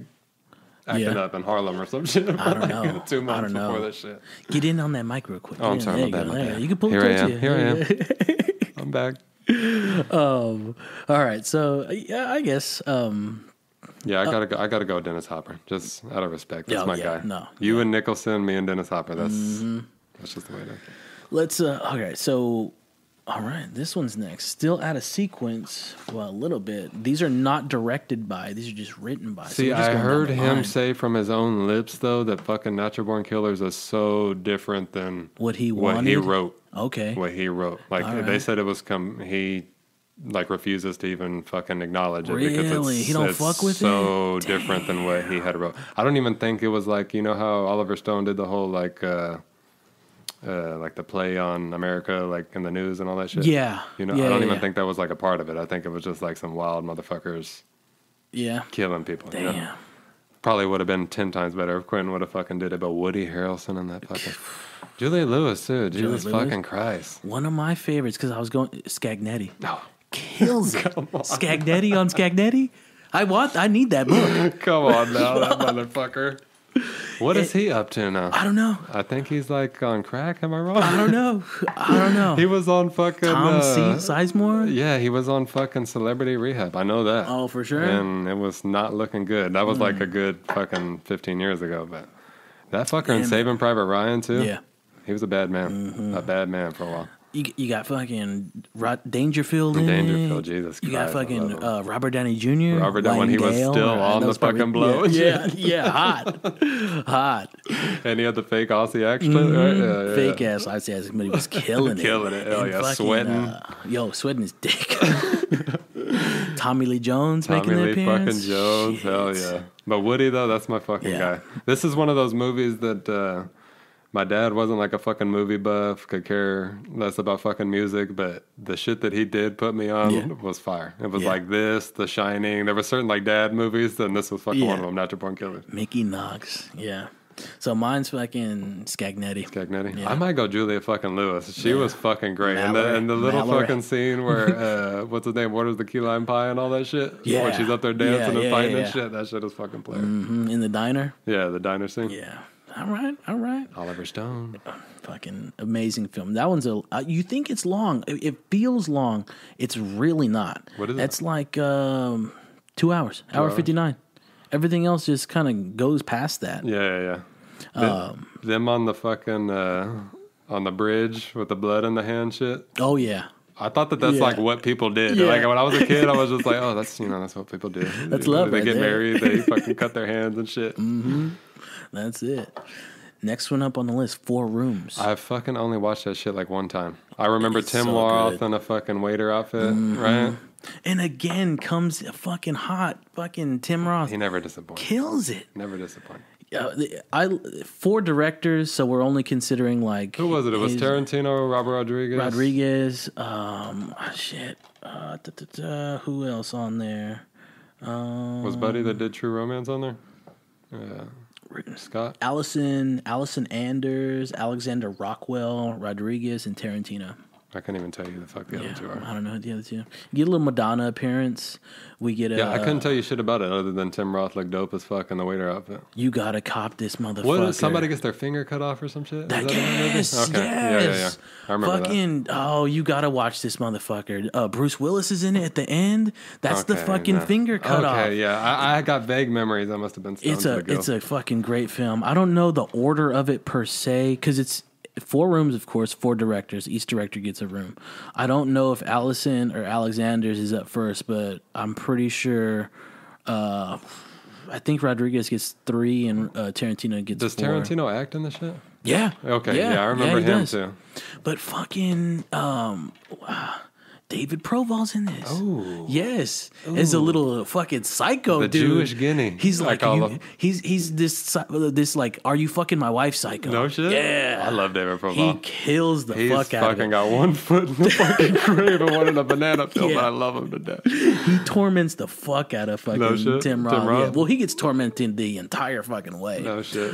acting up in Harlem or some shit. I don't know. 2 months before that shit. Get in on that mic real quick. Oh, I'm sorry about that. You can pull Here it I am. you. Here I am. I'm back. All right. So yeah, I guess. Yeah, I gotta go Dennis Hopper. Just out of respect. That's my guy. No. You and Nicholson, me and Dennis Hopper. That's just the way it is. Let's okay, so all right, this one's next. Still out of sequence, well, a little bit. These are not directed by, these are just written by. See, I heard him say from his own lips though that fucking Natural Born Killers is so different than what he wanted. What he wrote. Okay. What he wrote. Like they said it was he like refuses to even fucking acknowledge it because it's so different than what he had wrote. I don't even think it was like, you know how Oliver Stone did the whole like the play on America, like in the news and all that shit. Yeah. You know, I don't even think that was like a part of it. I think it was just like some wild motherfuckers killing people. Damn. You know? Probably would have been 10 times better if Quentin would have fucking did it, but Woody Harrelson and that fucking... Julia Lewis, too. Jesus fucking Christ. One of my favorites, because I was going... Scagnetti. No. Kills it. Scagnetti on Scagnetti? I need that book. Come on now, that motherfucker. What is he up to now? I don't know. I think he's like on crack. Am I wrong? I don't know. He was on fucking... Tom Sizemore? Yeah, he was on fucking Celebrity Rehab. I know that. Oh, for sure? And it was not looking good. That was like a good fucking 15 years ago. But that fucker in Saving Private Ryan, too? Yeah. He was a bad man. Mm-hmm. A bad man for a while. You got fucking Dangerfield in Dangerfield, Jesus Christ. You got fucking Robert Downey Jr. Robert Downey, when he was still on the fucking blow. Yeah, hot. And he had the fake Aussie accent, right? Yeah, fake ass Aussie accent, but he was killing it. Killing it, hell yeah, sweating. Sweating his dick. Tommy Lee Jones making an appearance. Fucking Jones, hell yeah. But Woody, though, that's my fucking guy. This is one of those movies that... my dad wasn't like a fucking movie buff, could care less about fucking music, but the shit that he did put me on was fire. It was like this, The Shining. There were certain like dad movies, and this was fucking one of them, Natural Born Killers. Mickey Knox, So mine's fucking Scagnetti. I might go Julia fucking Lewis. She was fucking great. And the little fucking scene where, what's his name, orders the key lime pie and all that shit? Yeah. When she's up there dancing and fighting and shit. That shit is fucking player. Mm-hmm. In the diner? Yeah, the diner scene. Yeah. All right. Oliver Stone. Fucking amazing film. That one's you think it's long. It feels long. It's really not. What is it? It's like 2 hours. Hour 59. Everything else just kind of goes past that. Yeah. Them on the fucking, on the bridge with the blood in the hand shit. Oh, yeah. I thought that's like what people did. Yeah. Like when I was a kid, I was just like, oh, that's what people do. That's love. They get married, they fucking cut their hands and shit. Mm-hmm. That's it. Next one up on the list, 4 Rooms. I fucking only watched that shit like one time. I remember Tim Roth in a fucking waiter outfit, right? And again comes a fucking hot fucking Tim Roth. He never disappoints. Kills it. Never disappoints. four directors, so we're only considering like who was it? It was Tarantino, Robert Rodriguez. Who else on there? Was Buddy that did True Romance on there? Scott, Allison Anders, Alexander Rockwell, Rodriguez, and Tarantino. I can't even tell you who the fuck the other two are. I don't know who the other two. You get a little Madonna appearance. We get I couldn't tell you shit about it other than Tim Roth looked dope as fuck in the waiter outfit. You gotta cop this motherfucker. What? Somebody gets their finger cut off or some shit? Yes. Yeah. I remember that. Oh, you gotta watch this motherfucker. Bruce Willis is in it at the end. That's the fucking finger cut off. Okay, yeah. I got vague memories. I must have been stoned. It's a fucking great film. I don't know the order of it per se because it's 4 rooms, of course, 4 directors. Each director gets a room. I don't know if Allison or Alexander's is up first, but I'm pretty sure. I think Rodriguez gets 3 and Tarantino gets 4. Does Tarantino act in the shit? Yeah. Okay. Yeah, I remember him does. too. But fucking David Proval's in this. Oh, yes, as a little fucking psycho the dude. Jewish guinea. He's like he's this like, are you fucking my wife psycho? No shit. Yeah, I love David Proval. He kills the fuck out of it. He's fucking got one foot in the fucking grave and one in a banana peel, but I love him to death. He torments the fuck out of fucking Tim Roth. Yeah. Well, he gets tormented the entire fucking way. No shit.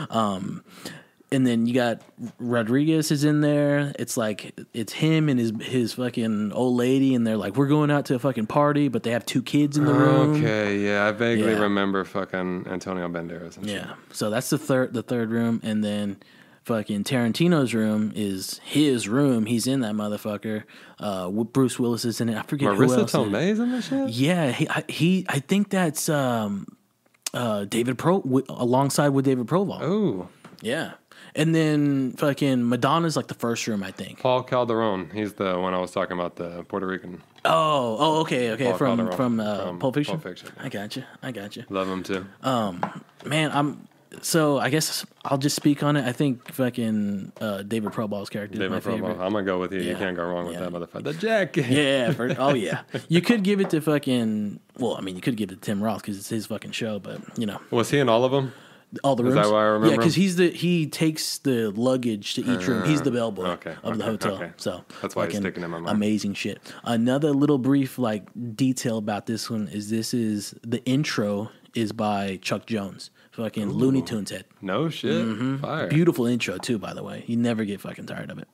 And then you got Rodriguez is in there. It's like it's him and his fucking old lady, and they're like, we're going out to a fucking party, but they have 2 kids in the room. Okay, yeah, I vaguely remember fucking Antonio Banderas and shit. Yeah, so that's the third room, and then fucking Tarantino's room is his room. He's in that motherfucker. Bruce Willis is in it. I forget who else. Marissa Tomei's in this shit? Yeah, I think that's David alongside with David Proval. Oh, yeah. And then fucking Madonna's like the first room, I think. Paul Calderon. He's the one I was talking about, the Puerto Rican. Oh, okay. From Pulp Fiction. Pulp Fiction. I got you. Love him too. Man, so I guess I'll just speak on it. I think fucking David Proval's character is my favorite. I'm gonna go with you. Yeah. You can't go wrong with that motherfucker. The jacket. Yeah. Yeah. You could give it to fucking. Well, I mean, you could give it to Tim Roth because it's his fucking show. But was he in all of them? All the rooms. Is that why I remember? Yeah, because he takes the luggage to each room. He's the bellboy of the hotel. Okay. So that's why he's sticking in my mind. Amazing shit. Another little brief detail about this one is the intro is by Chuck Jones, fucking Looney Tunes head. No shit. Mm-hmm. Fire. Beautiful intro too, by the way. You never get fucking tired of it.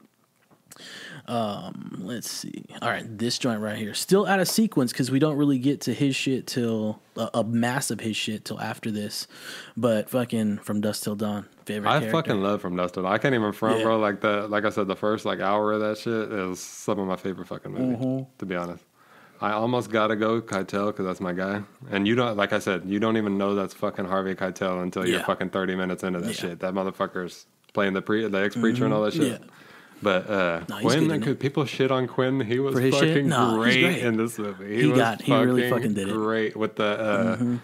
Let's see. All right, this joint right here, still out of sequence because we don't really get to his shit till a mass of his shit till after this. But fucking From Dusk Till Dawn, favorite. I fucking love From Dusk Till Dawn. I can't even front, bro. Like I said, the first hour of that shit is some of my favorite fucking movies. To be honest, I almost gotta go Keitel because that's my guy. And you don't, like I said, you don't even know that's fucking Harvey Keitel until you're fucking 30 minutes into that shit. That motherfucker's playing the ex-preacher and all that shit. Yeah. But Quinn, people shit on Quinn. He was fucking great in this movie. He really fucking did it. Great with the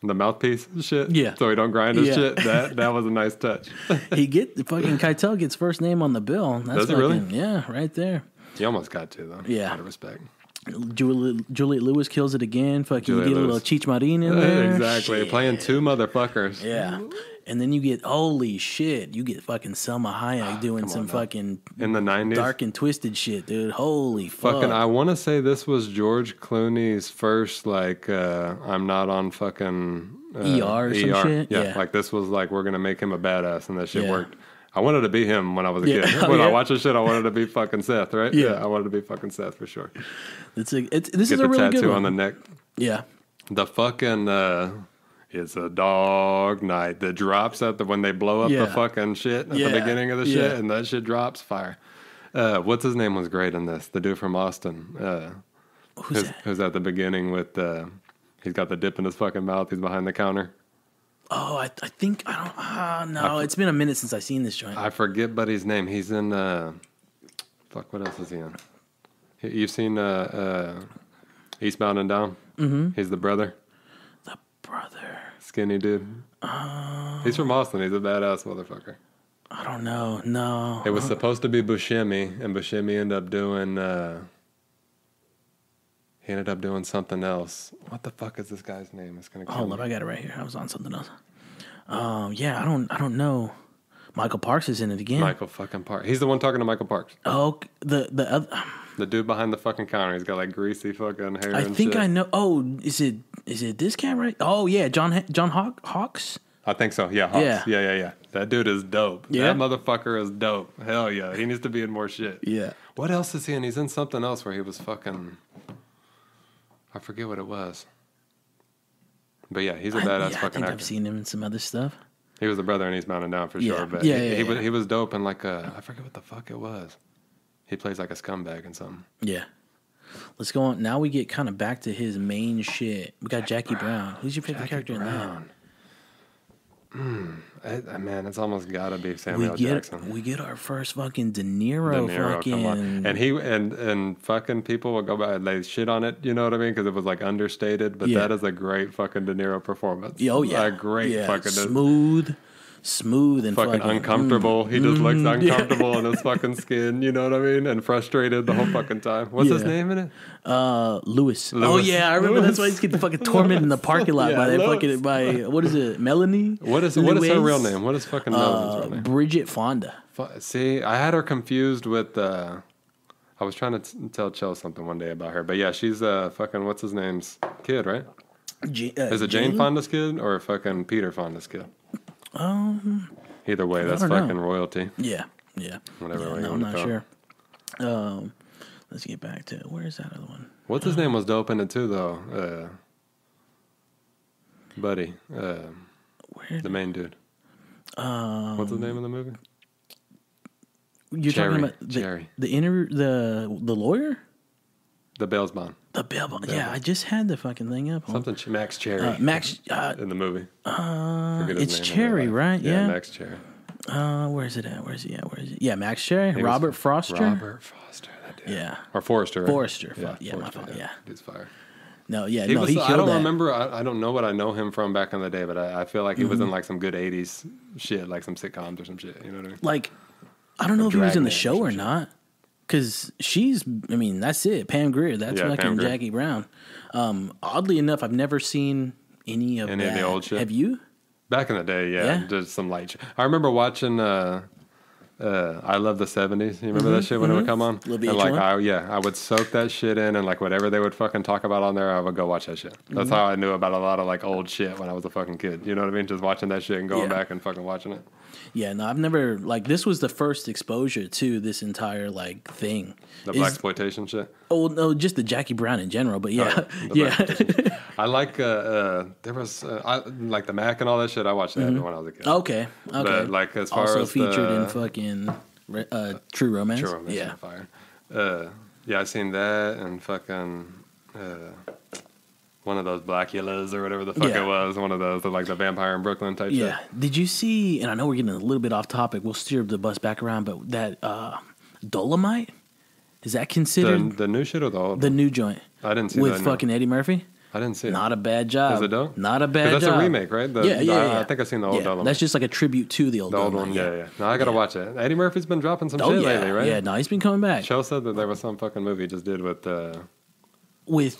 mouthpiece shit. Yeah. So he don't grind his shit. That was a nice touch. Keitel gets first name on the bill. Does he really? Yeah, right there. He almost got to though. Yeah. Out of respect. Juliette Lewis kills it again. Fucking you get a little Cheech Marin in there. Exactly. Shit. Playing 2 motherfuckers. Yeah. And then you get, holy shit, you get fucking Selma Hayek doing some fucking in the 90s dark and twisted shit, dude. Holy fuck. Fucking, I want to say this was George Clooney's first, I'm not on fucking ER or some shit. Yeah, like this was like, we're going to make him a badass, and that shit worked. I wanted to be him when I was a kid. When I watched this shit, I wanted to be fucking Seth, right? Yeah, I wanted to be fucking Seth for sure. This is a really good one. Tattoo on the neck. Yeah. The fucking... It's a dog night that drops when they blow up the fucking shit at the beginning of the shit, and that shit drops fire. What's his name was great in this? The dude from Austin. Who's at the beginning with he's got the dip in his fucking mouth. He's behind the counter. Oh, I think I don't. No, it's been a minute since I've seen this joint. I forget Buddy's name. He's in. What else is he in? You've seen Eastbound and Down? Mm-hmm. He's the brother. Skinny dude. He's from Austin. He's a badass motherfucker. I don't know. No. It was supposed to be Buscemi, and Buscemi ended up doing... he ended up doing something else. What the fuck is this guy's name? It's gonna kill Hold me. up, I got it right here. I was on something else. Yeah, I don't know. Michael Parks is in it again. Michael fucking Parks. He's the one talking to Michael Parks. Oh, the other. The dude behind the fucking counter. He's got like greasy fucking hair. I and think shit. I know. Oh, is it this cat right? Oh yeah, John Hawks. I think so. Yeah, Hawks. Yeah. That dude is dope. Yeah. That motherfucker is dope. Hell yeah. He needs to be in more shit. Yeah. What else is he in? He's in something else where he was fucking. I forget what it was. But yeah, he's a badass fucking I think actor. I've seen him in some other stuff. He was the brother in East Mountain Down for sure. But he was dope in like I forget what the fuck it was. He plays like a scumbag in something. Yeah. Let's go on. Now we get kind of back to his main shit. We got Jackie Brown. Who's your favorite character in that? Man, it's almost got to be Samuel Jackson. We get our first fucking De Niro fucking. Come on. And he and fucking people will go back, they shit on it, you know what I mean? Because it was like understated, but that is a great fucking De Niro performance. Oh yeah, a great fucking smooth and fucking uncomfortable. He just looks uncomfortable in his fucking skin, you know what I mean? And frustrated the whole fucking time. What's his name in it? Lewis. Oh yeah, I remember. That's why he's getting fucking tormented in the parking lot by what is it? Melanie. What is her real name? What is fucking Melanie's real name? Bridget Fonda. See, I had her confused with. I was trying to tell Chell something one day about her, but yeah, she's fucking what's his name's kid, right? Is it Jane Fonda's kid or fucking Peter Fonda's kid? Either way, that's fucking royalty. Yeah. Whatever way you I'm want to not call. sure. Let's get back to where's that other one? What's his name was dope in it too, though. Buddy, the main dude. What's the name of the movie? You're talking about the lawyer, the bail bond. The bail bond. Yeah, I just had the fucking thing up. Something Max Cherry. Max in the movie. It's Cherry, right? Yeah, Max Cherry. Where's it at? Where's he at? Yeah, Max Cherry. Robert Foster. Robert Foster. That dude. Yeah. Or Forrester. Right? Forrester. Yeah, Forrester, my fault. Yeah. Dude's fire. No, yeah, he killed I don't that. remember. I don't know what I know him from back in the day, but I feel like he was in like some good '80s shit, like some sitcoms or some shit. You know what I mean? Like, I don't know if he was in the show or not, because that's it. Pam Grier. That's fucking Jackie Brown. Oddly enough, I've never seen any of Have you? Back in the day, yeah. Just some light shit. I remember watching I Love the 70s. You remember that shit when it would come on? And like I would soak that shit in, and like whatever they would fucking talk about on there, I would go watch that shit. That's how I knew about a lot of like old shit when I was a fucking kid. You know what I mean? Just watching that shit and going back and fucking watching it. Yeah, no, I've never this was the first exposure to this entire like thing. The blaxploitation shit. Oh no, just the Jackie Brown in general, but yeah. I like there was I like the Mac and all that shit. I watched that when I was a kid. Okay. But like as far also as featured in fucking True Romance. True Romance, yeah, fire. I seen that and fucking one of those Blackulas or whatever the fuck it was. One of those like the Vampire in Brooklyn type shit. Yeah. Did you see? And I know we're getting a little bit off topic. We'll steer the bus back around, but that Dolomite. Is that considered the new shit or the old? The new joint. I didn't see with that. fucking Eddie Murphy. I didn't see it. Not a bad job. Is it dope? Not a bad job. That's a remake, right? Yeah. I think I've seen the old Dolomite. That's just like a tribute to the old one. Yeah. No, I gotta watch it. Eddie Murphy's been dropping some shit lately, right? Yeah, no, he's been coming back. Joe said that there was some fucking movie he just did with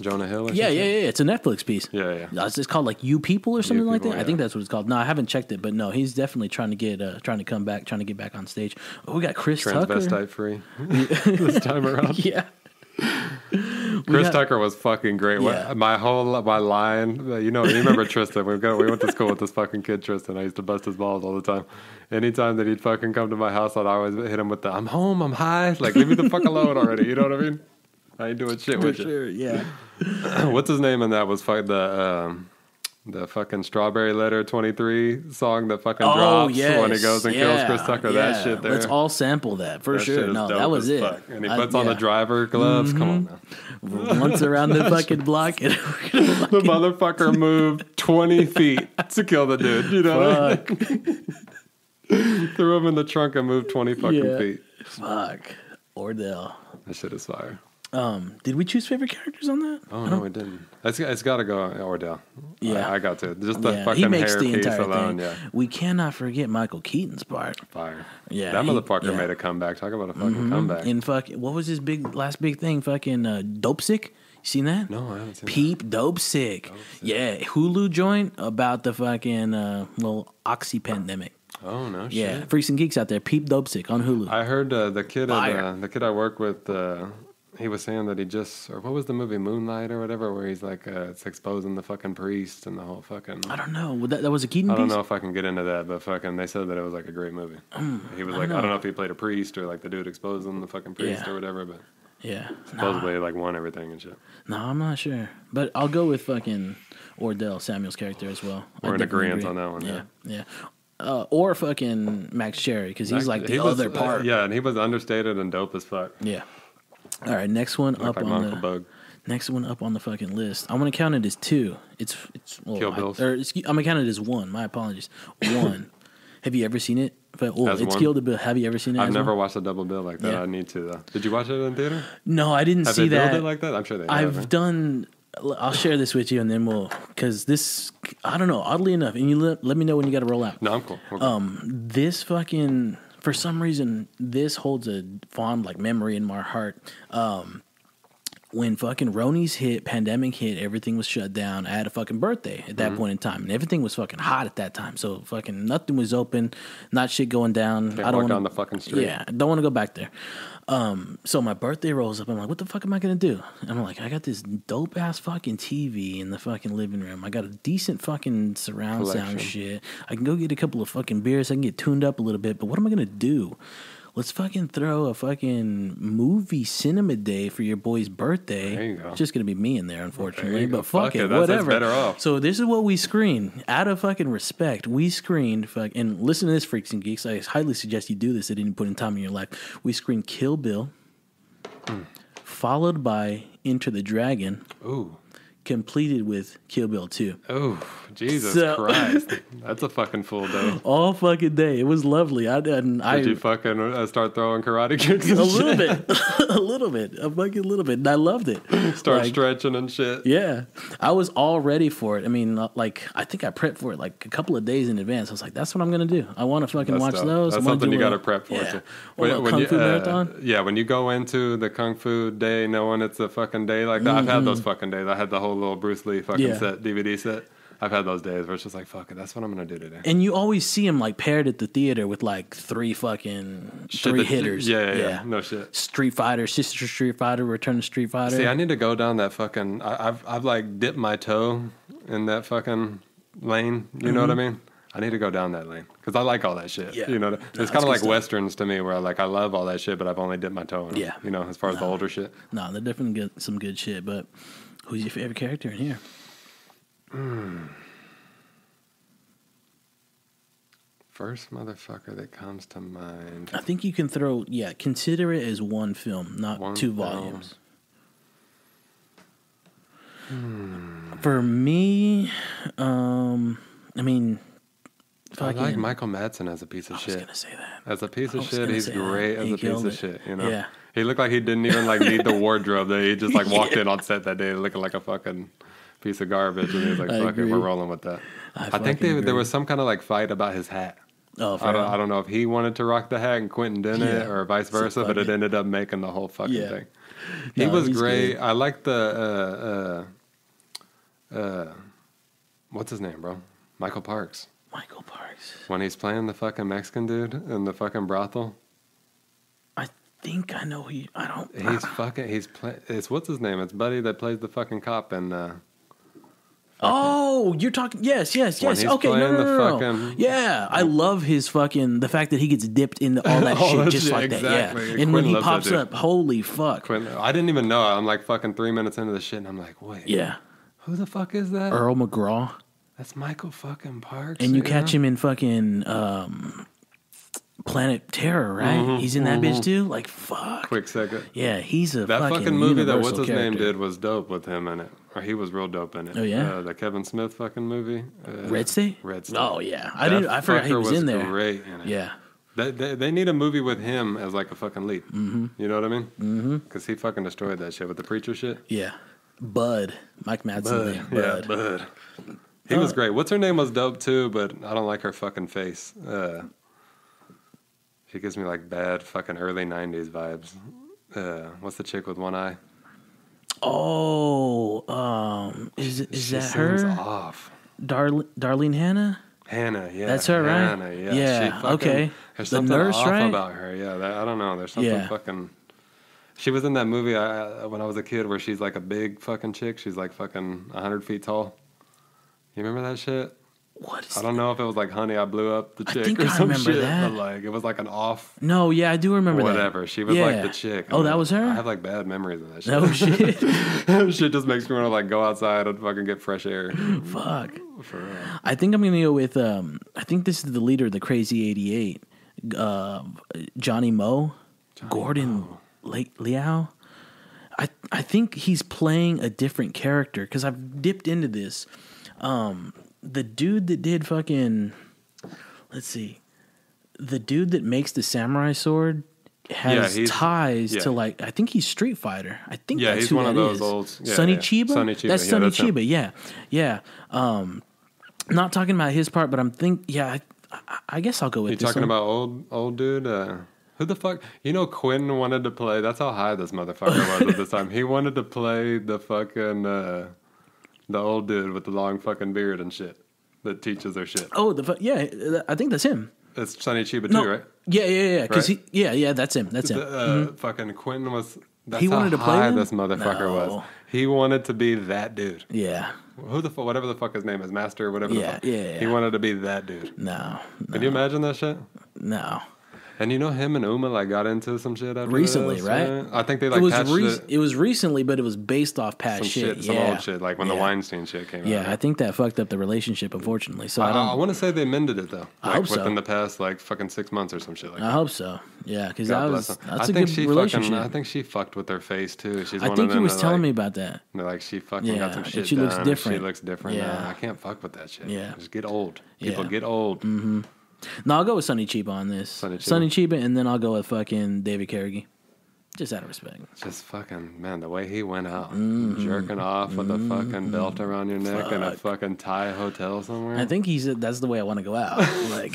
Jonah Hill. Or yeah. It's a Netflix piece. Yeah. It's called like You People or something like that. Yeah. I think that's what it's called. No, I haven't checked it, but no, he's definitely trying to come back, trying to get back on stage. Oh, we got Chris Tucker. Transvestite free this time around. Yeah. Chris Tucker was fucking great. Yeah. My line, you remember Tristan? We went to school with this fucking kid Tristan. I used to bust his balls all the time. Anytime that he'd fucking come to my house, I'd always hit him with the "I'm home, I'm high." Like, leave me the fuck alone already. You know what I mean? I ain't doing shit with you. Yeah. What's his name in that was the fucking Strawberry Letter 23 song that fucking drops when he goes and kills Chris Tucker. Yeah. That shit there. Let's all sample that for sure. No, that was it. Fuck. And he puts on the driver gloves. Come on now. Once around the fucking block. The motherfucker moved 20 feet to kill the dude. You know? Threw him in the trunk and moved 20 fucking feet. Fuck. Ordell. That shit is fire. Did we choose favorite characters on that? Oh, no, we didn't. It's got to go Ordell. Yeah. I got to. Just the fucking hair piece alone. Yeah. We cannot forget Michael Keaton's part. Fire. Yeah. That motherfucker made a comeback. Talk about a fucking comeback. In what was his last big thing? Fucking Dope Sick. Seen that? No, I haven't seen Peep Dope Sick. Yeah, Hulu joint about the fucking little oxy pandemic. Oh no, shit. Yeah, Freaks and Geeks out there. Peep Dope Sick on Hulu. I heard the kid I work with. He was saying that or what was the movie Moonlight or whatever, where he's like it's exposing the fucking priest and the whole fucking. I don't know. That was a Keaton piece? I don't know if I can get into that, but fucking they said that it was like a great movie. He was like, I don't know if he played a priest or like the dude exposing the fucking priest or whatever, but yeah, supposedly like won everything and shit. No, I'm not sure, but I'll go with fucking Ordell, Samuel's character as well. We're in agreement on that one. Yeah. Or fucking Max Cherry, because he's like the other part. Yeah, and he was understated and dope as fuck. Yeah. All right, next one up on Uncle Bug. Next one up on the fucking list. I'm gonna count it as 2. It's Kill Bills. I'm gonna count it as 1. My apologies. 1. Have you ever seen it? It's one? Kill the Bill. Have you ever seen it? I've never watched a double bill like that. Yeah. I need to though. Did you watch it in theater? No, I didn't see that. Have they built it like that? I'm sure they have. I'll share this with you, and then because this, I don't know, oddly enough, and you let me know when you got to roll out. No, I'm cool. This fucking, for some reason, this holds a fond like memory in my heart. When fucking Roni's pandemic hit, everything was shut down. I had a fucking birthday at that point in time, and everything was fucking hot at that time. So fucking nothing was open, not shit going down. I don't walk down the fucking street. Yeah, I don't want to go back there. So my birthday rolls up. I'm like, what the fuck am I gonna do? And I'm like, I got this dope ass fucking TV in the fucking living room. I got a decent fucking surround sound shit. I can go get a couple of fucking beers. I can get tuned up a little bit. But what am I gonna do? Let's fucking throw a fucking movie cinema day for your boy's birthday. There you go. It's just going to be me in there, unfortunately. But fuck it, that's whatever. Better off. So this is what we screened. Out of fucking respect, we screened, and listen to this, Freaks and Geeks. I highly suggest you do this at any point in time in your life. We screened Kill Bill, followed by Enter the Dragon. Ooh. Completed with Kill Bill 2. Oh, Jesus Christ. That's a fucking full day. All fucking day. It was lovely. Did you fucking start throwing karate kicks and a little bit. A fucking little bit. And I loved it. Start stretching and shit. Yeah. I was all ready for it. I mean, like, I think I prepped for it like a couple of days in advance. I was like, that's what I'm going to do. I want to fucking watch those. That's something you got to prep for. Yeah. Kung Fu marathon? Yeah, when you go into the Kung Fu day knowing it's a fucking day like that. I've had those fucking days. I had the whole little Bruce Lee fucking set, DVD set. I've had those days where it's just like, fuck it, that's what I'm going to do today. And you always see him like paired at the theater with like three hitters. Yeah. No shit. Street Fighter, Sister Street Fighter, Return to Street Fighter. See, I need to go down that fucking, I've like dipped my toe in that fucking lane. You know what I mean? I need to go down that lane because I like all that shit. Yeah. You know, it's kind of like Westerns to me where I love all that shit, but I've only dipped my toe in it. You know, as far as the older shit. No, they're definitely some good shit, but who's your favorite character in here? First motherfucker that comes to mind. I think you can consider it as one film, not two volumes. For me, I mean, I like Michael Madsen as a piece of shit. I was gonna say that. As a piece of shit, he's great as a piece of shit. You know, he looked like he didn't even like need the wardrobe. He just like walked in on set that day looking like a fucking piece of garbage, and he was like, "Fuck it, we're rolling with that." I think there was some kind of like fight about his hat. Oh, I don't know if he wanted to rock the hat and Quentin didn't, or vice versa, but it ended up making the whole fucking thing. He was great. Good. I like the what's his name, bro? Michael Parks. When he's playing the fucking Mexican dude in the fucking brothel. I think I know I don't. It's what's his name? It's Buddy that plays the fucking cop in. Oh, you're talking. Yes. Okay, no. Yeah, I love his fucking the fact that he gets dipped into all that shit just like exactly. that. Yeah, and when he pops up, holy fuck! I didn't even know. I'm like fucking 3 minutes into the shit, and I'm like, wait, who the fuck is that? Earl McGraw. That's Michael fucking Parks. And you catch him in fucking Planet Terror, right? He's in that bitch too. Like fuck. Quick second. Yeah, he's a that fucking movie that what's his character. name did was dope with him in it. Or he was real dope in it. Oh yeah, the Kevin Smith fucking movie. Red State. Oh yeah, I forgot he was in there. Great in it. Yeah. They need a movie with him as like a fucking lead. You know what I mean? Because he fucking destroyed that shit with the preacher shit. Yeah. Bud. Mike Madsen. Bud. Yeah, Bud. He was great. What's her name was dope too, but I don't like her fucking face. She gives me like bad fucking early 90s vibes. What's the chick with one eye? Oh, is that her? Off. Darlene Hannah? Hannah, yeah. That's her, right? Hannah, yeah. Yeah, okay. There's The something nurse, off right? about her, yeah. I don't know. There's something fucking... She was in that movie when I was a kid where she's like a big fucking chick. She's like fucking 100 feet tall. You remember that shit? What is I don't know if it was like Honey, I Blew Up the Chick think or I some remember shit. that. But like, it was like an off... No, yeah, I do remember that. Whatever. She was like the chick. Oh, that was her? I have like bad memories of that shit. Oh, shit. Shit just makes me want to like go outside and fucking get fresh air. Fuck. For real. I think I'm going to go with, I think this is the leader of the Crazy 88, Johnny Moe, Gordon Liao. I think he's playing a different character because I've dipped into this. The dude that did fucking, let's see, the dude that makes the samurai sword has ties to like, I think he's Street Fighter. I think that's he's who one that of those is. old Sonny Chiba? Sonny Chiba. That's Sonny Chiba. Yeah. Not talking about his part, but I guess I'll go with You this talking one. about old dude? Who the fuck? You know, Quentin wanted to play. That's how high this motherfucker was at this time. He wanted to play the fucking the old dude with the long fucking beard and shit that teaches her shit. Oh, I think that's him. It's Sonny Chiba too, right? Yeah. Because Right? that's him. That's him. Fucking Quentin was. That's He wanted how to play high him? this motherfucker was. He wanted to be that dude. Yeah. Who the fuck? Whatever the fuck his name is, Master, whatever. the fuck. Yeah. He wanted to be that dude. No. Can you imagine that shit? No. And you know him and Uma like got into some shit after Recently, this, right? I think they like patched it. It was recently, but it was based off past Some shit. some old shit, like when the Weinstein shit came out. Yeah, right? I think that fucked up the relationship, unfortunately. So I want to say they mended it though. I Like hope so. within the past like fucking 6 months or some shit like that. I hope so. Yeah, because God bless them. that's a good relationship. I think she fucked with her face too. She's I one think of he them was that, telling like, me about that. they're like she fucking Yeah, got some and shit she done. looks and different. She looks different. Yeah. I can't fuck with that shit. Yeah. Just get old. People Yeah. get old. Mm-hmm. No, I'll go with Sonny Chiba on this. Sonny Chiba, and then I'll go with fucking David Carnegie. Just out of respect. Just fucking, man, the way he went out. Jerking off with a fucking belt around your neck in a fucking Thai hotel somewhere. I think he said that's the way I want to go out. Like,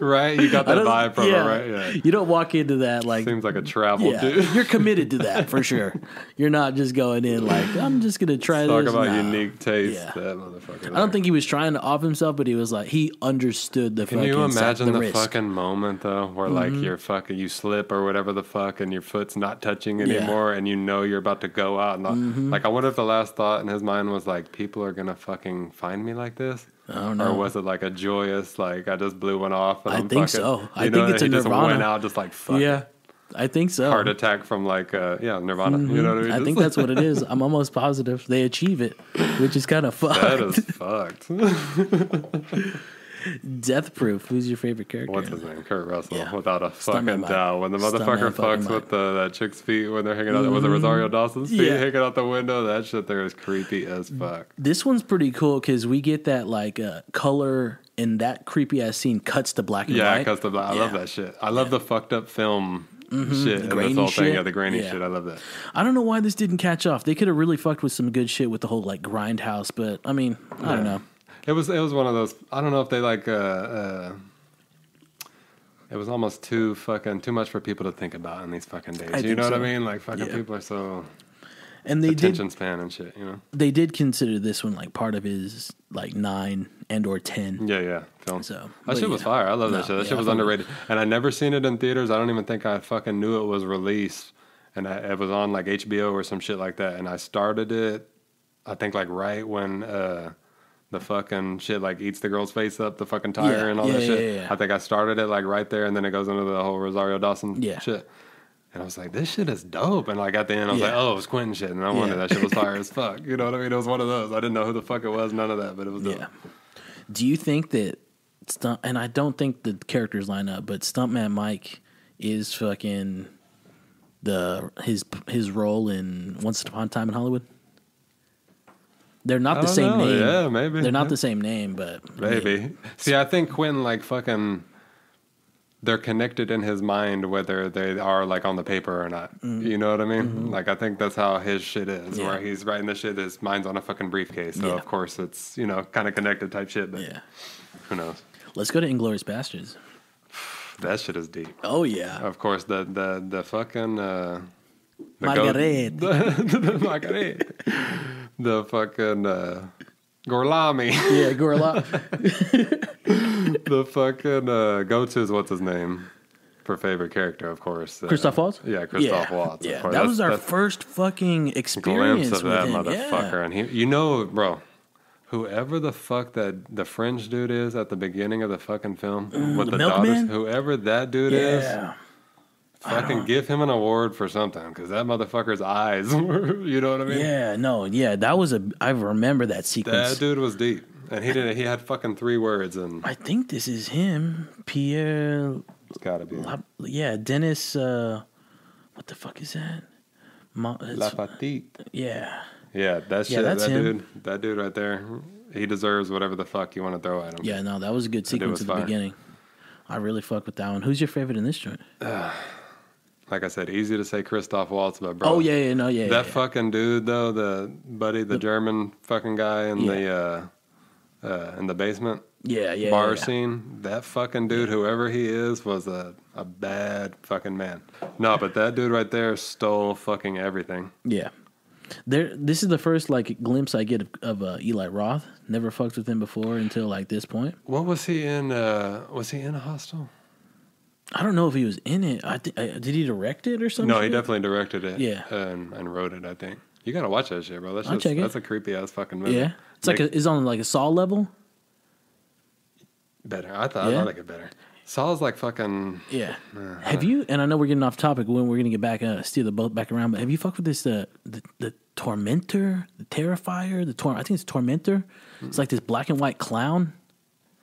right? You got that vibe from her, right? Yeah. You don't walk into that like... Seems like a travel dude. You're committed to that for sure. You're not just going in like, I'm just going to try Talk this. about Nah. unique taste. Yeah. That motherfucker. I don't think he was trying to off himself, but he was like, he understood the Can fucking you imagine the risk. fucking moment though, where like you're fucking, you slip or whatever the fuck, and your foot's not touching anymore, and you know you're about to go out. And like, I wonder if the last thought in his mind was like, people are gonna fucking find me like this. I don't know. Or was it like a joyous, like I just blew one off? And I I'm think fucking, so. I you know, think it's a he just Nirvana. went out just like fuck. Yeah, I think so. Heart attack from like Nirvana. You know what I mean? I think that's what it is. I'm almost positive they achieve it, which is kind of fucked. That is fucked. Death Proof. Who's your favorite character? What's his name? Kurt Russell. Yeah. Without a Stuntman fucking Mike. doubt. When the Stuntman motherfucker fucking fucks Mike. with that chick's feet when they're hanging out, was it Rosario Dawson's feet hanging out the window? That shit there is creepy as fuck. This one's pretty cool because we get that like color, and that creepy ass scene cuts to black and white. Yeah, because I love that shit. I love the fucked up film shit and grainy this whole shit. thing. Yeah, the grainy Yeah. shit. I love that. I don't know why this didn't catch off. They could have really fucked with some good shit with the whole like grindhouse, but I mean, I don't know. It was one of those. I don't know if they like. It was almost too much for people to think about in these fucking days. You know what I mean? Like fucking people are so And they attention span and shit. You know. They did consider this one like part of his like 9 and or 10. Yeah. Film. So That shit was fire. I love that shit. That shit was underrated. And I never seen it in theaters. I don't even think I fucking knew it was released. And it was on like HBO or some shit like that. And I started it, I think like right when the fucking shit like eats the girl's face up, the fucking tire and all that shit. Yeah. I think I started it like right there, and then it goes into the whole Rosario Dawson shit. And I was like, this shit is dope. And like at the end, I was like, oh, it was Quentin shit. And I wondered that shit was fire as fuck. You know what I mean? It was one of those. I didn't know who the fuck it was, none of that, but it was dope. Yeah. Do you think that and I don't think the characters line up, but Stuntman Mike is fucking his role in Once Upon a Time in Hollywood? They're not the same name. Yeah, maybe. They're not the same name, but maybe. See, I think Quentin like fucking they're connected in his mind whether they are like on the paper or not. You know what I mean? Like I think that's how his shit is, where he's writing the shit, his mind's on a fucking briefcase. So of course it's, you know, kind of connected type shit, but who knows? Let's go to Inglourious Bastards. That shit is deep. Oh yeah. Of course, the fucking Margaret. The Margaret. The fucking Gorlami. Yeah, Gorla. The fucking go-to is what's his name for favorite character, of course. Christoph Waltz? Yeah, Christoph Waltz. Yeah, of course. that was our first fucking experience glimpse of with that him. motherfucker. Yeah. And he, bro, whoever the fuck that the French dude is at the beginning of the fucking film with the daughters, milkman? whoever that dude is, Yeah. fucking give him an award for something, because that motherfucker's eyes were, you know what I mean? Yeah, no, yeah, that was I remember that sequence. That dude was deep. And he had fucking 3 words, and I think this is him, Pierre. it's gotta be. Yeah, Dennis. What the fuck is that? La Petite. Yeah. Yeah, that shit. that's that him. That dude right there. He deserves whatever the fuck you want to throw at him. Yeah, no, that was a good sequence at the beginning. I really fuck with that one. Who's your favorite in this joint? Like I said, easy to say Christoph Waltz, but bro. Oh yeah. That fucking dude though, the German fucking guy in the basement. Yeah. Bar scene. That fucking dude, whoever he is, was a bad fucking man. No, but that dude right there stole fucking everything. Yeah. This is the first like glimpse I get of Eli Roth. Never fucked with him before until like this point. What was he in? Was he in a Hostel? I don't know if he was in it. Did he direct it or something? No, he definitely directed it. Yeah. And wrote it, I think. You gotta watch that shit, bro. That's a creepy ass fucking movie. Yeah. It's it's on like a Saw level. Better. I thought I like it better. Saw's like fucking. Yeah. Have you? And I know we're getting off topic when we're gonna get back, steer the boat back around. But have you fucked with this the Tormentor, the Terrifier, I think it's Tormentor. Mm-hmm. It's like this black and white clown.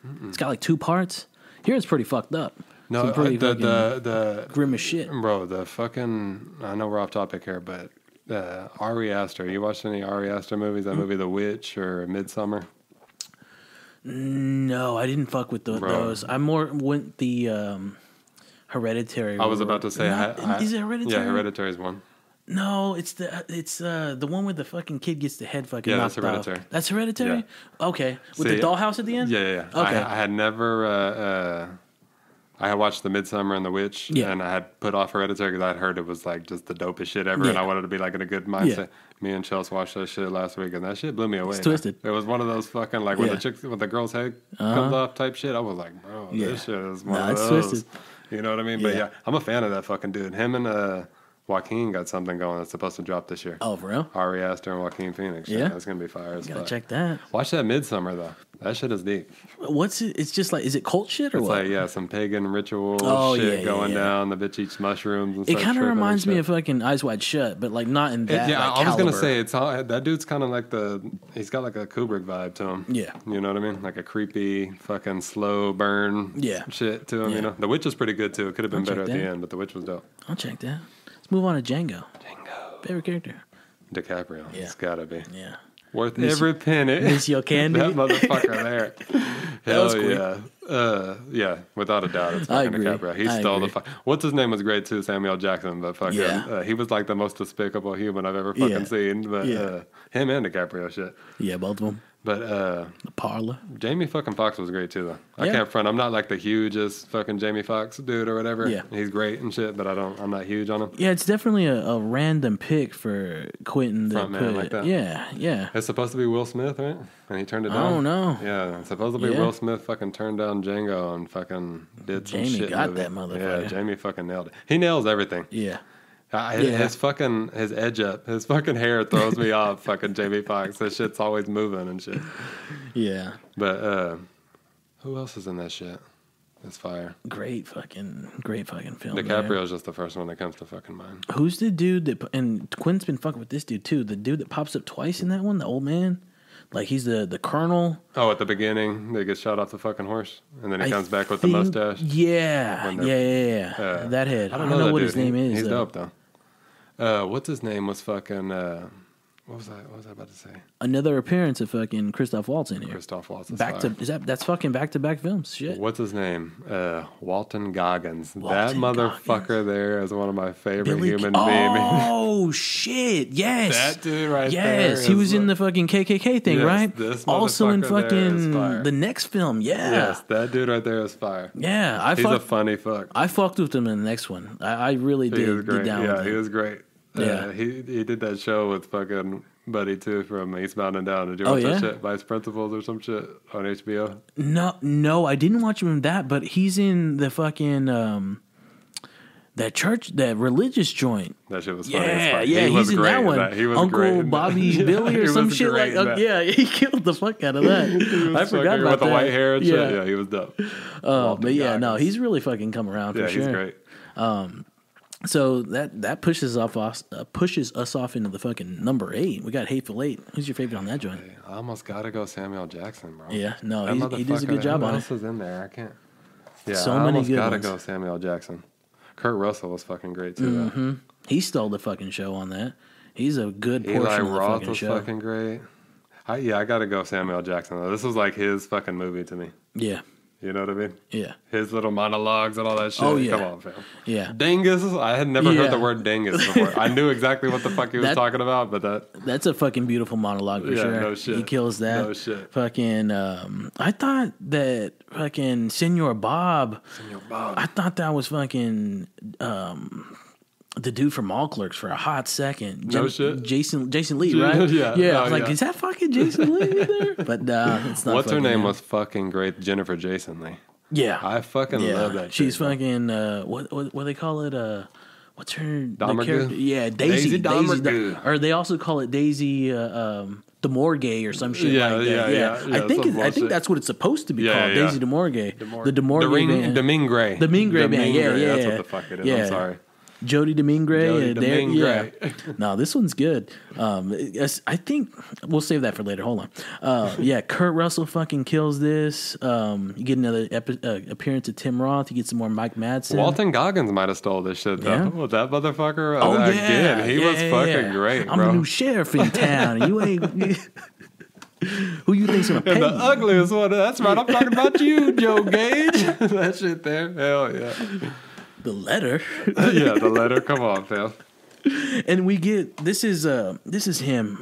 Mm-mm. It's got like 2 parts. Here it's pretty fucked up. No, the grim as shit, bro. The fucking. I know we're off topic here, but Ari Aster. You watched any Ari Aster movies? That movie, The Witch or Midsummer? No, I didn't fuck with those. I more went the Hereditary. I was about to say, is it Hereditary? Yeah, Hereditary is one. No, it's the one where the fucking kid gets the head fucking knocked that's Hereditary. off. That's Hereditary? Yeah. Okay. With the dollhouse at the end? Yeah. Okay. I had never. I had watched The Midsummer and The Witch, and I had put off Hereditary because I'd heard it was like just the dopest shit ever, and I wanted to be like in a good mindset. Yeah. Me and Chelsea watched that shit last week, and that shit blew me away. It's twisted. It was one of those fucking like when the girl's head comes off type shit. I was like, bro, this shit is one of those. Twisted. You know what I mean? But yeah, I'm a fan of that fucking dude. Him and Joaquin got something going that's supposed to drop this year. Oh, for real? Ari Aster and Joaquin Phoenix. Yeah, that's gonna be fire. Gotta check that. Watch that Midsummer though. That shit is deep. What's it? It's just like, is it cult shit or it's what? It's like some pagan ritual shit going down. The bitch eats mushrooms and stuff. It kind of reminds me of fucking Eyes Wide Shut, but like not in that. I was gonna say that dude's kind of like he's got like a Kubrick vibe to him. Yeah, you know what I mean? Like a creepy fucking slow burn. Shit to him. You know, The Witch is pretty good too. It could have been better at the end, but The Witch was dope. I'll check that. Let's move on to Django. Favorite character? DiCaprio. Yeah. It's gotta be. Yeah. Worth every penny. Miss your candy. That motherfucker there. Hell yeah. Yeah, without a doubt. It's fucking DiCaprio. He stole the what's his name was great too, Samuel Jackson, but fucking he was like the most despicable human I've ever fucking seen. But him and DiCaprio shit. Yeah, both of them. But the parlor. Jamie fucking Foxx was great too though. I can't front. I'm not like the hugest fucking Jamie Foxx dude or whatever. Yeah. He's great and shit, but I'm not huge on him. Yeah, it's definitely a random pick for Quentin to put. Like that. Yeah. It's supposed to be Will Smith, right? And he turned it down. I don't know. Yeah, it's supposed to be Will Smith fucking turned down Django and fucking did some shit. Jamie got that motherfucker. Yeah, Jamie fucking nailed it. He nails everything. Yeah. His edge up, his fucking hair throws me off. Fucking Jamie Foxx, that shit's always moving and shit. Yeah, but who else is in that shit? It's fire. Great fucking film. DiCaprio's just the first one that comes to fucking mind. Who's the dude that? And Quinn's been fucking with this dude too. The dude that pops up twice in that one, the old man. Like he's the colonel. Oh, at the beginning, they get shot off the fucking horse, and then he comes back with the mustache. Yeah. That head. I don't know what his name is. He's dope though. What's his name was fucking. What was I about to say? Another appearance of fucking Christoph Waltz in here. Christoph Waltz. That's fucking back-to-back films. Shit. What's his name? Walton Goggins. That motherfucker there is one of my favorite human beings. Oh shit! Yes. That dude right there. Yes, he was in the fucking KKK thing, right? This also in fucking the next film. Yeah. Yes, that dude right there is fire. Yeah, he's a funny fuck. I fucked with him in the next one. I really did. He was great. He was great. Yeah. He did that show with fucking Buddy too from Eastbound and Down. Did you watch that shit? Vice Principals or some shit on HBO? No, I didn't watch him in that, but he's in the fucking that church, that religious joint. That shit was funny. Yeah, he's in that one. He was Uncle great Bobby Billy or some shit like that. Yeah, he killed the fuck out of that. I forgot about with that. The white hair and shit. Yeah, he was dope. But yeah, no, he's really fucking come around for sure. Yeah, he's great. So that pushes us off into the fucking number 8. We got Hateful Eight. Who's your favorite on that joint? I almost gotta go Samuel Jackson, bro. Yeah, no, he does a good job on it. Who else is in there? I can't. Yeah, so I many almost good gotta ones. go Samuel Jackson. Kurt Russell was fucking great too. Mm-hmm. He stole the fucking show on that. He's a good portion Eli of the Roth fucking was show. fucking great. I gotta go Samuel Jackson though. This was like his fucking movie to me. Yeah. You know what I mean? Yeah. His little monologues and all that shit. Oh, yeah. Come on, fam. Yeah. Dingus. I had never heard the word dingus before. I knew exactly what the fuck he was talking about, but that's a fucking beautiful monologue for sure. No shit. He kills that. No shit. Fucking I thought that fucking Senor Bob. I thought that was fucking the dude from All Clerks for a hot second. No shit. Jason Lee, right? Yeah. I was like, is that fucking Jason Lee there? But it's not. What's her name him. was fucking great? Jennifer Jason Lee. Yeah. I fucking love that. She's chick, fucking what do they call it? What's her Domergue? Yeah, Daisy Domergue. or they also call it Daisy DeMorgay or some shit like that. Yeah, I think that's what it's supposed to be called. Daisy DeMorgay. The DeMorgay band. Demingray. The Mingray band. Yeah. That's what the fuck it is. Yeah. I'm sorry. Jody Demingray. Yeah. No, this one's good. I think we'll save that for later. Hold on. Kurt Russell fucking kills this. You get another appearance of Tim Roth. You get some more Mike Madsen. Walton Goggins might have stole this shit, though. Yeah. Well, that motherfucker. He was fucking great, bro. I'm the new sheriff in town. And you ain't... Who you think's gonna pay? The ugliest one. That's right. I'm talking about you, Joe Gage. That shit there. Hell yeah. The letter. Yeah, the letter. Come on, fam. And we get this is him,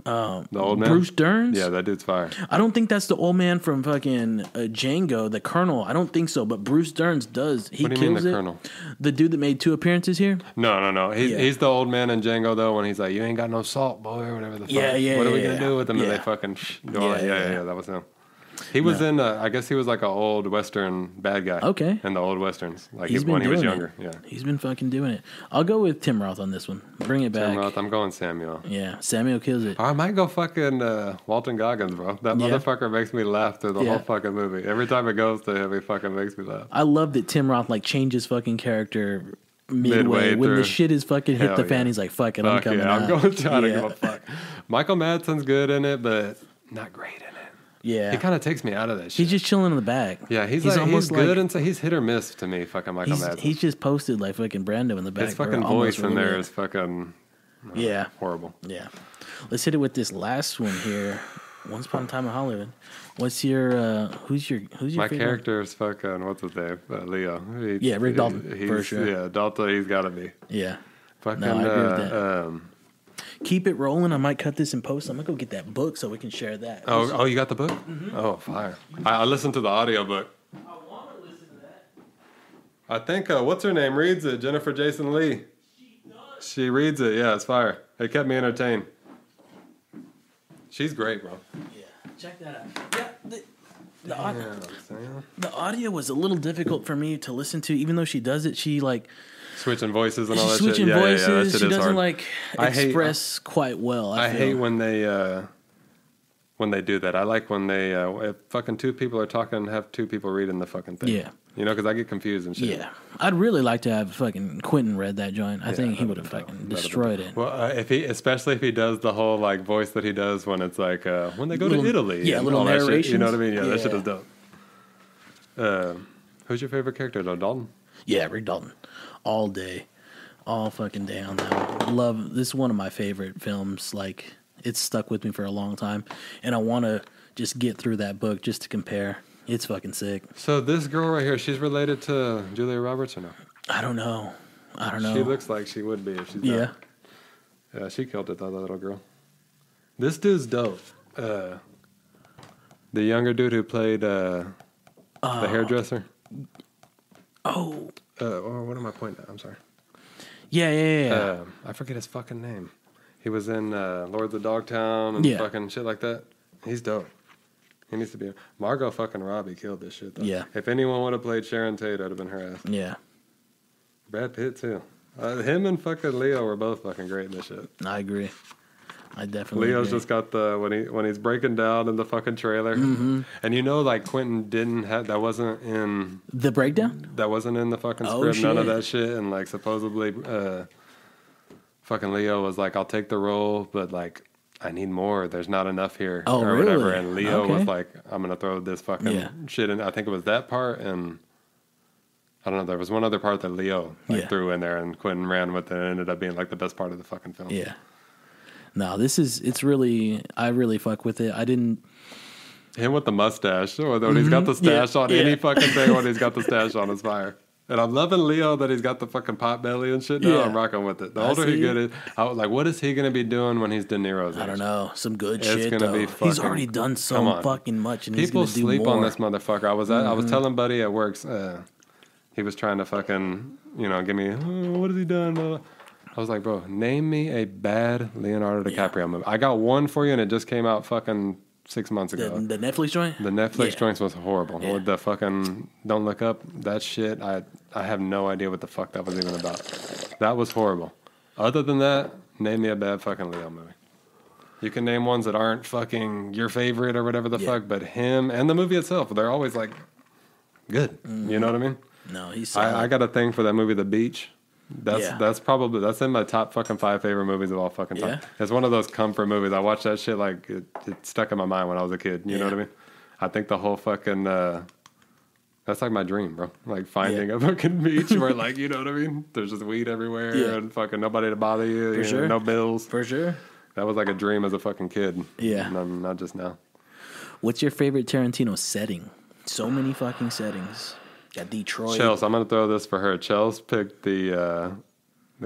the old man, Bruce Dern. Yeah, that dude's fire. I don't think that's the old man from fucking Django, the Colonel. I don't think so, but Bruce Dern does. He what do you kills mean, the it. Colonel? The dude that made 2 appearances here. No. He's the old man in Django though. When he's like, "You ain't got no salt, boy," or whatever the fuck. Yeah. What are we gonna do with him? Yeah. And they fucking yeah. That was him. He was in. I guess he was like an old Western bad guy. Okay. In the old Westerns, like He's when he was doing younger. it. Yeah. He's been fucking doing it. I'll go with Tim Roth on this one. Bring it back. Tim Roth. I'm going Samuel. Yeah, Samuel kills it. I might go fucking Walton Goggins, bro. That motherfucker makes me laugh through the whole fucking movie. Every time it goes to him, he fucking makes me laugh. I love that Tim Roth changes fucking character midway when through. the shit is fucking hit the fan. He's like, "Fuck it, I'm coming out." I'm going to try to give a fuck. Michael Madsen's good in it, but not great in it. Yeah, he kind of takes me out of that shit. He's just chilling in the back. Yeah, he's good, and he's hit or miss to me. Fucking Michael Madsen. He's just posted like fucking Brando in the back. His fucking voice in there is fucking horrible. Yeah, let's hit it with this last one here. Once Upon a Time in Hollywood. What's your who's your my favorite? Character is fucking what's his name? Leo. Rick Dalton for sure. Yeah, Dalton. He's got to be. Yeah. Fucking. No, I agree with that. Keep it rolling. I might cut this in post. I'm gonna go get that book so we can share that. Oh, you got the book? Mm-hmm. Oh, fire! I listened to the audio book. I want to listen to that. I think what's her name reads it. Jennifer Jason Lee. She does. She reads it. Yeah, it's fire. It kept me entertained. She's great, bro. Yeah, check that out. Yeah, the audio was a little difficult for me to listen to, even though she does it. She switching voices and all that shit. Switching voices. That she doesn't hard. express quite well. I hate when they do that. I like when they if fucking 2 people are talking, have 2 people reading the fucking thing. Yeah. You know, because I get confused and shit. Yeah. I'd really like to have fucking Quentin read that joint. I think he would have fucking destroyed it. Well, especially if he does the whole voice that he does when it's when they go to Italy. Yeah, little narration. You know what I mean? Yeah, that shit is dope. Who's your favorite character though? Dalton? Yeah, Rick Dalton. All day. All fucking day on that one. Love, this is one of my favorite films. It's stuck with me for a long time. And I want to just get through that book just to compare. It's fucking sick. So this girl right here, she's related to Julia Roberts or no? I don't know. She looks like she would be if she's not. Yeah, she killed it though, that little girl. This dude's dope. The younger dude who played the hairdresser. Oh. What am I pointing at? I'm sorry. Yeah. I forget his fucking name. He was in Lords of Dogtown and fucking shit like that. He's dope. He needs to be. Margot fucking Robbie killed this shit, though. Yeah. If anyone would have played Sharon Tate, I'd have been her ass. Yeah. Brad Pitt, too. Him and fucking Leo were both fucking great in this shit. I agree. I definitely Leo's agree. just got the when he's breaking down in the fucking trailer, and you know, like Quentin didn't have that wasn't in the breakdown. That wasn't in the fucking script. None of that shit, and like supposedly, fucking Leo was like, "I'll take the role, but like I need more. There's not enough here, or really? Whatever." And Leo was like, "I'm gonna throw this fucking shit in." I think it was that part, and I don't know. There was one other part that Leo threw in there, and Quentin ran with it, and it ended up being like the best part of the fucking film. Yeah. No, it's really, I really fuck with it. I didn't. Him with the mustache, or when he's got the stash on any fucking thing, when he's got the stash on is fire. And I'm loving Leo that he's got the fucking pot belly and shit. No, I'm rocking with it. The older he gets, I was like, what is he going to be doing when he's De Niro's age? I don't know. Some good shit, gonna though. be fucking, he's already done so fucking much, and people he's going to do sleep more. on this motherfucker. I was telling Buddy at work, he was trying to fucking, give me, what has he done? I was like, bro, name me a bad Leonardo DiCaprio movie. I got one for you, and it just came out fucking 6 months ago. The Netflix joint? The Netflix joint was horrible. Yeah. With the fucking Don't Look Up, that shit, I have no idea what the fuck that was even about. That was horrible. Other than that, name me a bad fucking Leo movie. You can name ones that aren't fucking your favorite or whatever the fuck, but him and the movie itself, they're always like good. You know what I mean? No, he's I got a thing for that movie, The Beach. That's in my top fucking 5 favorite movies of all fucking time. Yeah. It's one of those comfort movies. I watched that shit like it stuck in my mind when I was a kid. You know what I mean? I think the whole fucking that's like my dream, bro. Like finding a fucking beach where like, you know what I mean? There's just weed everywhere and fucking nobody to bother you. For sure. No bills. For sure. That was like a dream as a fucking kid. Yeah. Not just now. What's your favorite Tarantino setting? So many fucking settings. Got Detroit. Chels, I'm gonna throw this for her. Chels picked the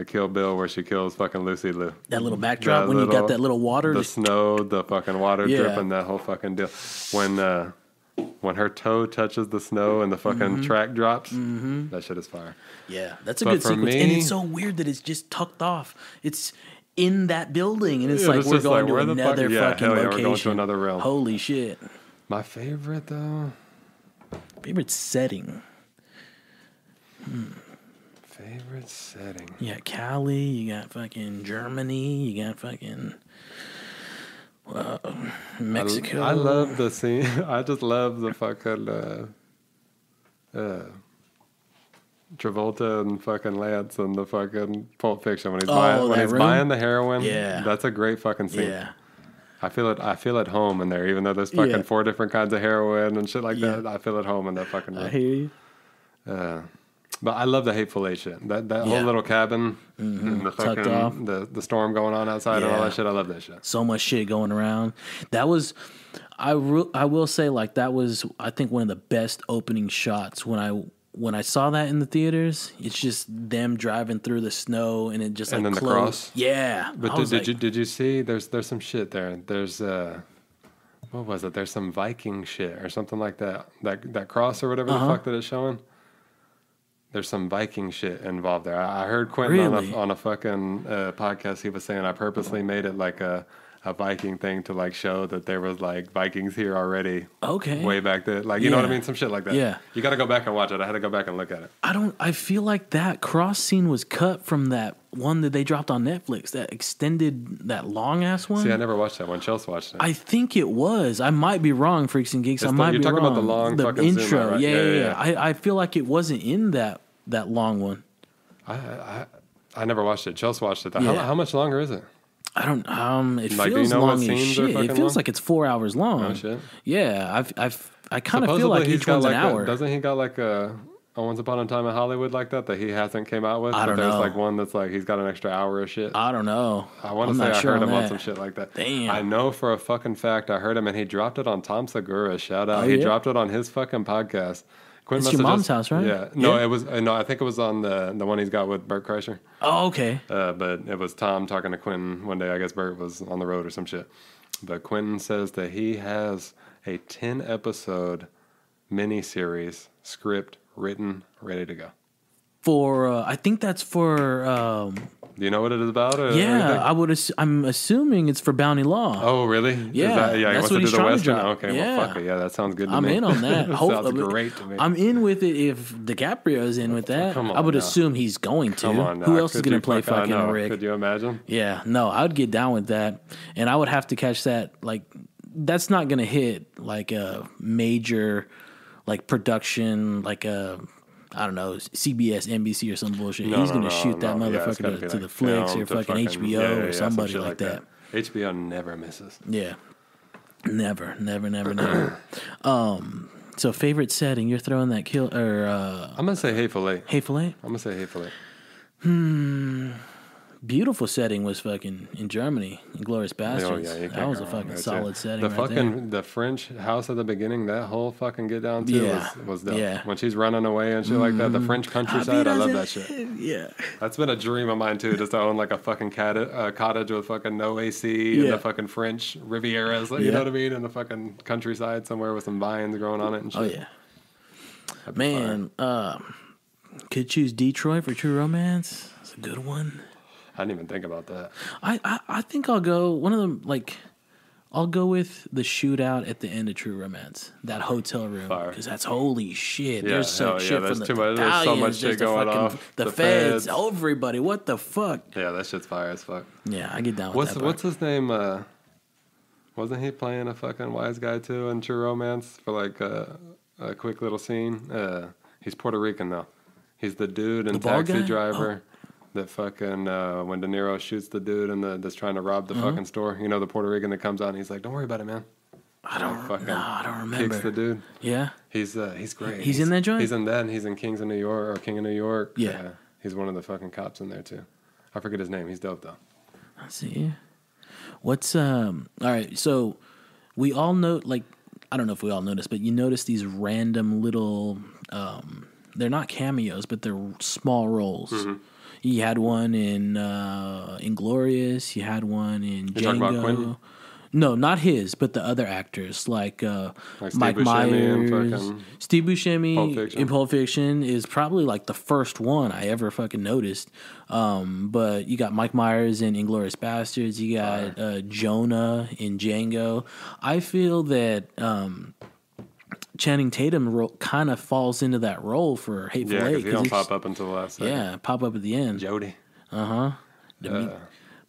Kill Bill where she kills fucking Lucy Liu. That little backdrop when you got that little water. The snow, the fucking water dripping, that whole fucking deal. When her toe touches the snow and the fucking track drops, that shit is fire. Yeah, that's a good sequence. And it's so weird that it's just tucked off. It's in that building, and it's like we're going to another fucking location. We're going to another realm. Holy shit. My favorite, though? Favorite setting? Favorite setting? You got Cali, you got fucking Germany, you got fucking Mexico. I love the scene. I just love the fucking Travolta and fucking Lance and the fucking Pulp Fiction when he's buying the heroin. Yeah, that's a great fucking scene. Yeah, I feel at home in there, even though there's fucking 4 different kinds of heroin and shit like that. I feel at home in that fucking room. I hear you. But I love the Hateful Eight shit. That whole little cabin, and the fucking the storm going on outside and all that shit. I love that shit. So much shit going around. That was, I will say, like that was, I think, one of the best opening shots when I saw that in the theaters. It's just them driving through the snow and it just and like then the cross. Yeah, but did you see? There's some shit there. There's what was it? There's some Viking shit or something like that. That cross or whatever the fuck that it's showing. There's some Viking shit involved there. I heard Quentin on a fucking podcast. He was saying I purposely made it like a Viking thing to like show that there was like Vikings here already. Okay. Way back then. Like, you know what I mean? Some shit like that. Yeah. You got to go back and watch it. I had to go back and look at it. I feel like that cross scene was cut from that one that they dropped on Netflix, that extended, that long ass one. See, I never watched that one. Chelsea watched it. I think it was. I might be wrong, Freaks and Geeks. You're talking about the long fucking intro. Zoom out, right? Yeah. I feel like it wasn't in that long one. I never watched it. Chelsea watched it. How much longer is it? I don't. It like, feels long as shit. It feels like it's 4 hours long. Oh shit. Yeah, I kind of feel like each one's an hour. Doesn't he got like a Once Upon a Time in Hollywood like that he hasn't came out with? I don't know. There's like one that's like he's got an extra hour of shit. I don't know. I want to say I heard him on some shit like that. Damn. I know for a fucking fact I heard him and he dropped it on Tom Segura. Shout out. Oh, he dropped it on his fucking podcast. It's your mom's house, right? Yeah. No, it was. No, I think it was on the one he's got with Bert Kreischer. Oh, okay. But it was Tom talking to Quentin one day. I guess Bert was on the road or some shit. But Quentin says that he has a 10-episode miniseries script written, ready to go. I think that's for. Do you know what it is about? Yeah, I'm assuming it's for Bounty Law. Oh, really? Yeah, he that's wants what to he's do the trying to Western? drop. Okay, Yeah. well, fuck it. Yeah, that sounds good to I'm me. in on that. Sounds great to me. I'm in with it if DiCaprio's in with that. Come on I would now. assume he's going to. Come on now. Who else is Could going to you play fuck- I fucking know. Rick? Could you imagine? Yeah, no, I would get down with that. And I would have to catch that. Like, that's not going to hit like a major like production, like a, I don't know, CBS, NBC or some bullshit. He's going to shoot that motherfucker to the flicks or fucking HBO or somebody like that. HBO never misses. Yeah. Never. So favorite setting, you're throwing that kill, or... I'm going to say Hateful Eight. Hateful Eight? I'm going to say Hateful Eight. Beautiful setting was fucking in Germany, Inglourious Bastards. Oh, yeah, that was a fucking solid setting The French house at the beginning, that whole fucking get down too was dope. Yeah. When she's running away and shit like that, the French countryside, I love that shit. Yeah. That's been a dream of mine too, just to own like a fucking cottage with fucking no AC in the fucking French Rivieras, you know what I mean? In the fucking countryside somewhere with some vines growing on it and shit. Oh, yeah. Man, could choose Detroit for True Romance. It's a good one. I didn't even think about that. I think I'll go one of them. Like, I'll go with the shootout at the end of True Romance. That hotel room, because that's holy shit. Yeah, there's some shit there's from the Italians. There's so much shit going off. The feds, everybody. What the fuck? Yeah, that shit's fire as fuck. Yeah, I get down with that. What's his name? Wasn't he playing a fucking wise guy too in True Romance for like a quick little scene? He's Puerto Rican though. He's the dude in Taxi Driver. Oh. That fucking, when De Niro shoots the dude that's trying to rob the fucking store. You know, the Puerto Rican that comes out and he's like, don't worry about it, man. I don't remember. Kicks the dude. Yeah? He's great. He's in that joint? He's in that, and he's in King of New York. Yeah. He's one of the fucking cops in there, too. I forget his name. He's dope, though. I see. What's, all right, so we all know, like, I don't know if we all noticed, but you notice these random little, they're not cameos, but they're small roles. Mm-hmm. You had one in Inglourious. You had one in Django. Talking about Quentin? No, not his, but the other actors like Mike Myers, Steve Buscemi in Pulp Fiction is probably like the first one I ever fucking noticed. But you got Mike Myers in Inglourious Bastards. You got Jonah in Django. I feel that Channing Tatum kind of falls into that role for Hateful Eight. Yeah, because he don't pop up until the last second. Yeah, pop up at the end. Jody.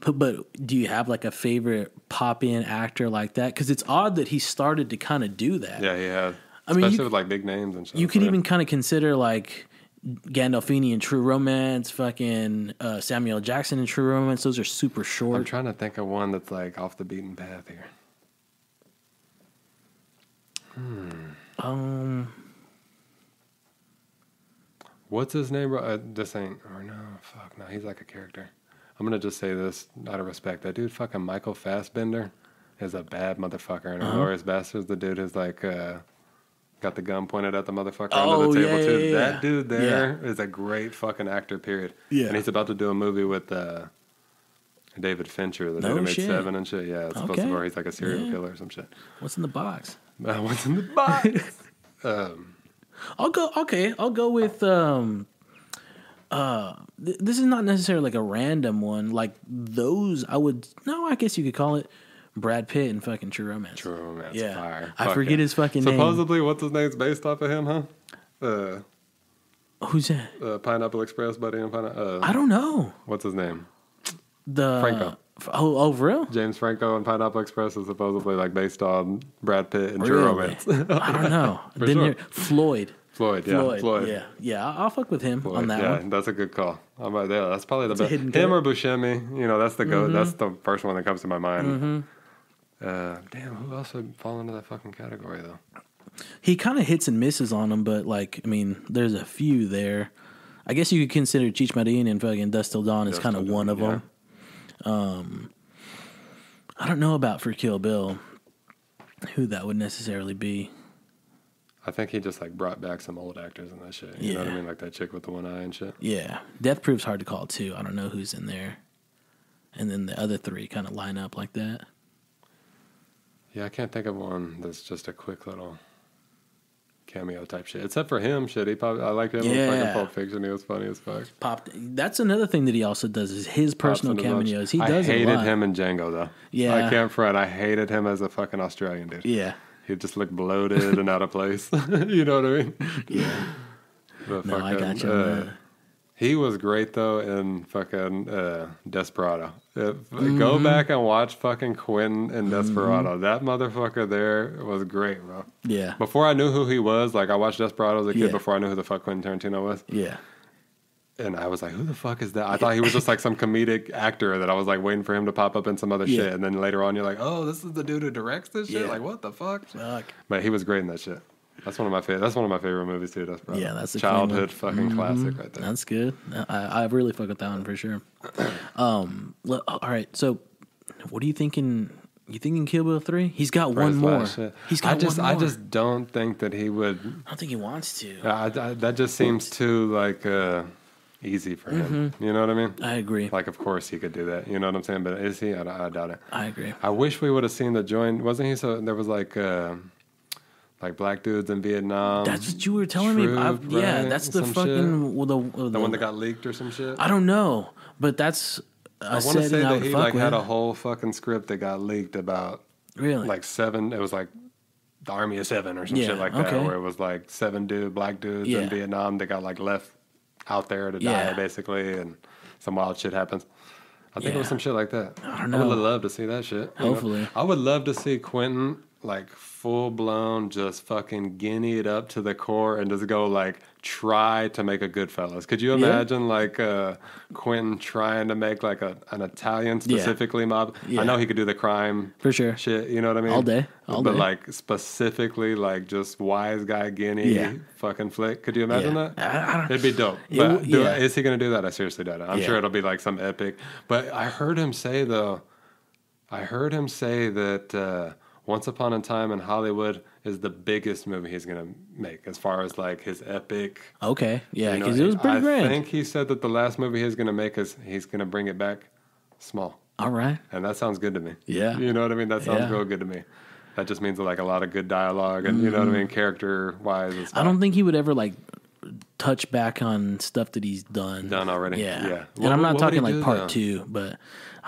But do you have like a favorite pop-in actor like that? Because it's odd that he started to kind of do that. Yeah, he has. Especially with like big names and shit. You could even kind of consider like Gandolfini in True Romance, fucking Samuel Jackson in True Romance. Those are super short. I'm trying to think of one that's like off the beaten path here. What's his name, bro? This ain't, or no, fuck, no, he's like a character. I'm gonna just say this out of respect. That dude, fucking Michael Fassbender, is a bad motherfucker. And Inglourious Bastards, the dude is like, got the gun pointed at the motherfucker under the table too. Yeah. That dude there is a great fucking actor, period. Yeah. And he's about to do a movie with David Fincher, the dude who made Seven and shit. Yeah, it's supposed to be where he's like a serial killer or some shit. What's in the box? What's in the box? I'll go with this is not necessarily like a random one. Like those, I guess you could call it Brad Pitt and fucking True Romance. True Romance, yeah. fire. I forget his fucking name. Supposedly, what's his name's based off of him, huh? Who's that? Pineapple Express, buddy. I don't know. What's his name? Franco. Oh, for real? James Franco and Pineapple Express is supposedly like based on Brad Pitt and True Romance. I don't know. Floyd. Floyd. Yeah. I'll fuck with him on that one. Yeah, that's a good call. That's probably the best. Him or Buscemi. You know, that's the go. That's the first one that comes to my mind. Damn, who else would fall into that fucking category though? He kind of hits and misses on them, but like, I mean, there's a few there. I guess you could consider Cheech Marin and fucking Dusk Till Dawn as kind of one of them. I don't know about for Kill Bill who that would necessarily be. I think he just like brought back some old actors in that shit. You know what I mean? Like that chick with the one eye and shit. Yeah. Death Proof's hard to call too. I don't know who's in there. And then the other three kind of line up like that. Yeah, I can't think of one that's just a quick little... cameo type shit. Except for him, shit. I liked him in fucking Pulp Fiction. He was funny as fuck. That's another thing that he also does is his personal cameos. He does. I hated him in Django though. Yeah, I can't front. I hated him as a fucking Australian dude. Yeah, he just looked bloated and out of place. You know what I mean? Yeah. But no, I got you. He was great though in fucking Desperado. Go back and watch fucking Quentin in Desperado. That motherfucker there was great, bro. Yeah. Before I knew who he was, like I watched Desperado as a kid before I knew who the fuck Quentin Tarantino was. Yeah. And I was like, who the fuck is that? I thought he was just like some comedic actor that I was like waiting for him to pop up in some other shit. And then later on you're like, oh, this is the dude who directs this shit? Like, what the fuck? But he was great in that shit. That's one of my favorite movies too. Desperado. That's a childhood fucking classic right there. That's good. I really fuck with that one for sure. All right. So, what are you thinking? You thinking Kill Bill 3? He's got one more. He's got one more. I just don't think that he would. I don't think he wants to. That just seems too like easy for him. You know what I mean? I agree. Like, of course he could do that. You know what I'm saying? But is he? I doubt it. I agree. I wish we would have seen the joint. Wasn't he? So there was like black dudes in Vietnam. That's what you were telling me. Yeah, that's the fucking the one that got leaked or some shit. I don't know, but that's. I want to say that he like had a whole fucking script that got leaked about like 7. It was like the Army of 7 or some shit like that, where it was like 7 black dudes in Vietnam that got like left out there to die basically, and some wild shit happens. I think it was some shit like that. I don't know. I would love to see that shit. Hopefully, I would love to see Quentin like full blown, just fucking guinea it up to the core and just go like try to make a Goodfellas. Could you imagine like Quentin trying to make like an Italian specifically mob? I know he could do the crime for sure shit, you know what I mean? All day. But like specifically like just wise guy guinea fucking flick. Could you imagine that? It'd be dope. But is he gonna do that? I seriously doubt it. I'm sure it'll be like some epic. But I heard him say that Once Upon a Time in Hollywood is the biggest movie he's going to make as far as like his epic. Okay. Yeah, because it was pretty grand. I think he said that the last movie he's going to make is he's going to bring it back small. All right. And that sounds good to me. Yeah. You know what I mean? That sounds real good to me. That just means like a lot of good dialogue and you know what I mean? Character-wise and stuff. I don't think he would ever like touch back on stuff that he's done. Done already? Yeah. And I'm not talking like part 2, but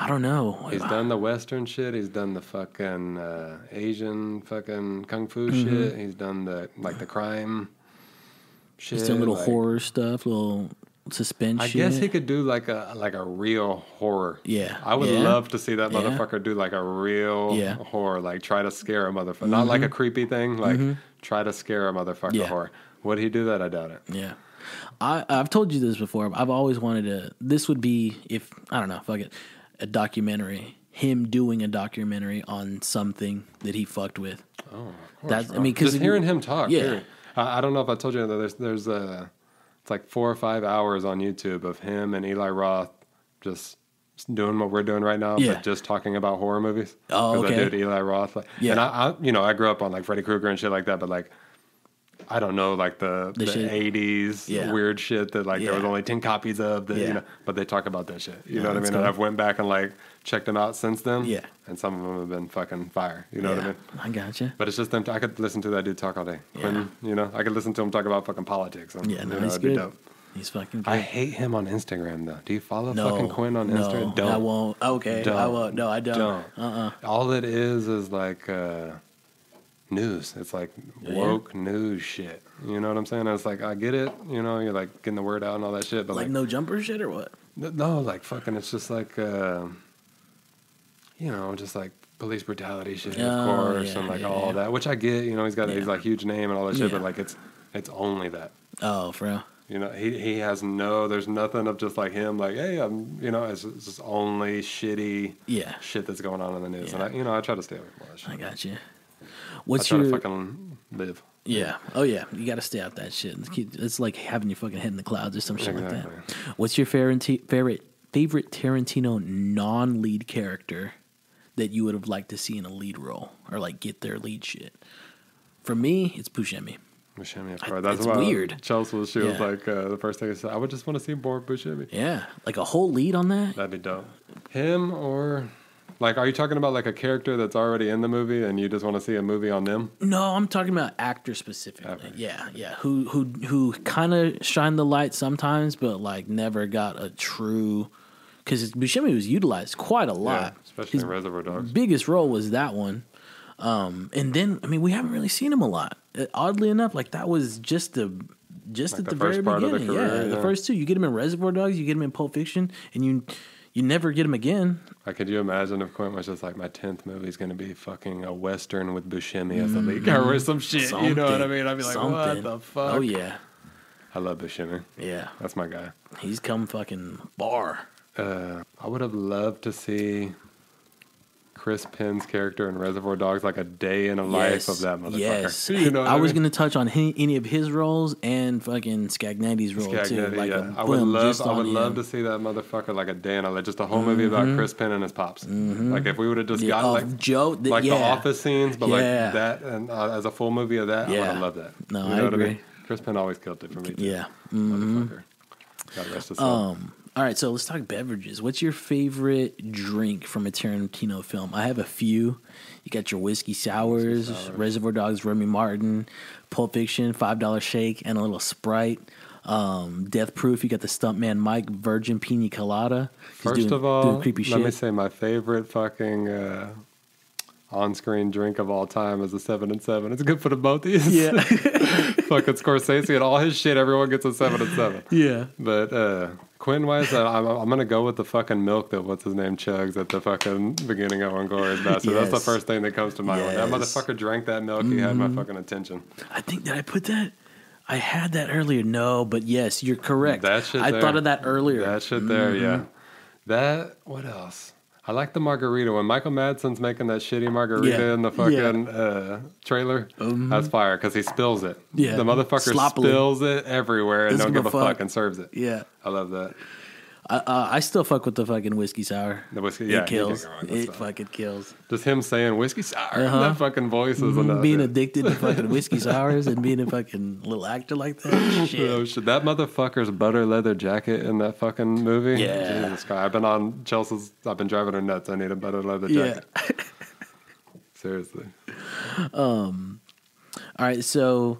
I don't know. He's done the Western shit. He's done the fucking Asian fucking kung fu shit. He's done the like the crime shit. He's done little horror stuff, little suspense shit. I guess he could do like a real horror. Yeah. I would love to see that motherfucker do like a real horror, like try to scare a motherfucker. Not like a creepy thing, like try to scare a motherfucker horror. Would he do that? I doubt it. Yeah. I've told you this before. I've always wanted to. This would be if I don't know. Fuck it. A documentary. Him doing a documentary on something that he fucked with. Oh, of course. Because just hearing him talk. Yeah. I don't know if I told you that there's it's like 4 or 5 hours on YouTube of him and Eli Roth just doing what we're doing right now, but just talking about horror movies. Oh, okay. That dude Eli Roth. And I grew up on like Freddy Krueger and shit like that, but like. I don't know, like the 80s weird shit that like there was only 10 copies of, you know, but they talk about that shit. You know what I mean? Cool. And I've went back and like checked them out since then. Yeah. And some of them have been fucking fire. You know what I mean? I gotcha. But it's just them. I could listen to that dude talk all day. Yeah. You know, I could listen to him talk about fucking politics. And, he's it'd good. Be dope. He's fucking good. I hate him on Instagram though. Do you follow fucking Quinn on Instagram? Don't. I won't. Okay. I won't. No, I don't. All it is like news. It's like woke news shit. You know what I'm saying? It's like, I get it. You know, you're like getting the word out and all that shit. But like no jumper shit or what? No, like fucking, it's just like, you know, just like police brutality shit, of course, and like all that, which I get. You know, he's got his like huge name and all that shit, but like it's only that. Oh, for real? You know, he has there's nothing of just like him, like, hey, you know, it's just only shitty shit that's going on in the news. And I try to stay away from all that shit. I got you. I try to fucking live. Yeah. Oh, yeah. You got to stay out that shit. It's like having your fucking head in the clouds or some shit like that. What's your favorite Tarantino non-lead character that you would have liked to see in a lead role or like get their lead shit? For me, it's Buscemi. Buscemi, of course. That's weird. Chelsea was like the first thing I said. I would just want to see more Buscemi. Yeah, like a whole lead on that. That'd be dope. Him or Like, are you talking about like a character that's already in the movie and you just want to see a movie on them? No, I'm talking about actors specifically. Yeah. Who kind of shine the light sometimes, but like never got a true. Because Buscemi was utilized quite a lot, especially in Reservoir Dogs. Biggest role was that one, and then we haven't really seen him a lot. Oddly enough, like that was just at the very beginning. The first two. You get him in Reservoir Dogs, you get him in Pulp Fiction, and you never get him again. Like, could you imagine if Quentin was just like, my 10th movie is going to be fucking a Western with Buscemi as the lead guy or some shit? You know what I mean? I'd be like, what the fuck? Oh, yeah. I love Buscemi. Yeah. That's my guy. He's come fucking far. I would have loved to see Chris Penn's character in Reservoir Dogs, like a day in the life of that motherfucker. Yes. You know I was going to touch on any of his roles and fucking Scagnetti's role too. Like I would love to see that motherfucker like a day in a life, just a whole movie about Chris Penn and his pops. Like if we would have just got like Joe, the office scenes, but like that, and as a full movie of that, I would have loved that. No, I agree. What I mean? Chris Penn always killed it for me too. Yeah. Motherfucker. God rest his soul. All right, so let's talk beverages. What's your favorite drink from a Tarantino film? I have a few. You got your whiskey sours, Reservoir Dogs, Remy Martin, Pulp Fiction, $5 shake, and a little Sprite. Death Proof, you got the Stuntman Mike, Virgin Pina Colada. First of all, let me say my favorite fucking on-screen drink of all time is a 7 and 7. It's good for the both of you. Yeah. Fucking Scorsese and all his shit, everyone gets a 7 and 7. Yeah. But Quinn-wise, I'm going to go with the fucking milk that what's-his-name chugs at the fucking beginning of Inglourious Basterds. That's the first thing that comes to mind. When that motherfucker drank that milk, he had my fucking attention. I think, did I put that? I had that earlier. No, but yes, you're correct. That shit I thought of that earlier. That shit there, yeah. That, what else? I like the margarita. When Michael Madsen's making that shitty margarita in the fucking trailer, that's fire because he spills it. Yeah. The motherfucker spills it everywhere and don't give a fuck and serves it. Yeah. I love that. I still fuck with the fucking whiskey sour. The whiskey, it kills. It fucking kills. Just him saying whiskey sour. That fucking voice is enough. Being addicted to fucking whiskey sours and being a fucking little actor like that. Shit. Oh, shit. That motherfucker's butter leather jacket in that fucking movie. Yeah. Jesus Christ. I've been on Chelsea's. I've been driving her nuts. I need a butter leather jacket. Yeah. Seriously. All right, so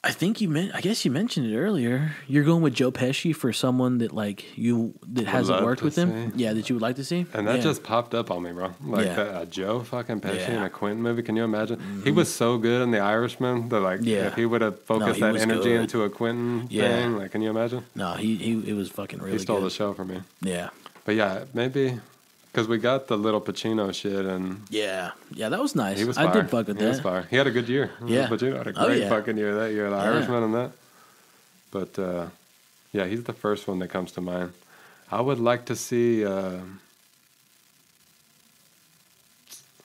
I think I guess you mentioned it earlier. You're going with Joe Pesci for someone that that hasn't worked with him. Yeah, that you would like to see. And that just popped up on me, bro. Like that Joe fucking Pesci in a Quentin movie. Can you imagine? He was so good in The Irishman that if he would have focused that energy into a Quentin thing, like, can you imagine? No, it was fucking really. He stole good. the show from me. Yeah, but yeah, maybe. Because we got the little Pacino shit and... Yeah, that was nice. He was fire. I did fuck with that. He was fire. He had a good year. Yeah. Pacino had a great fucking year that year, The Irishman and that. But, yeah, he's the first one that comes to mind. I would like to see... let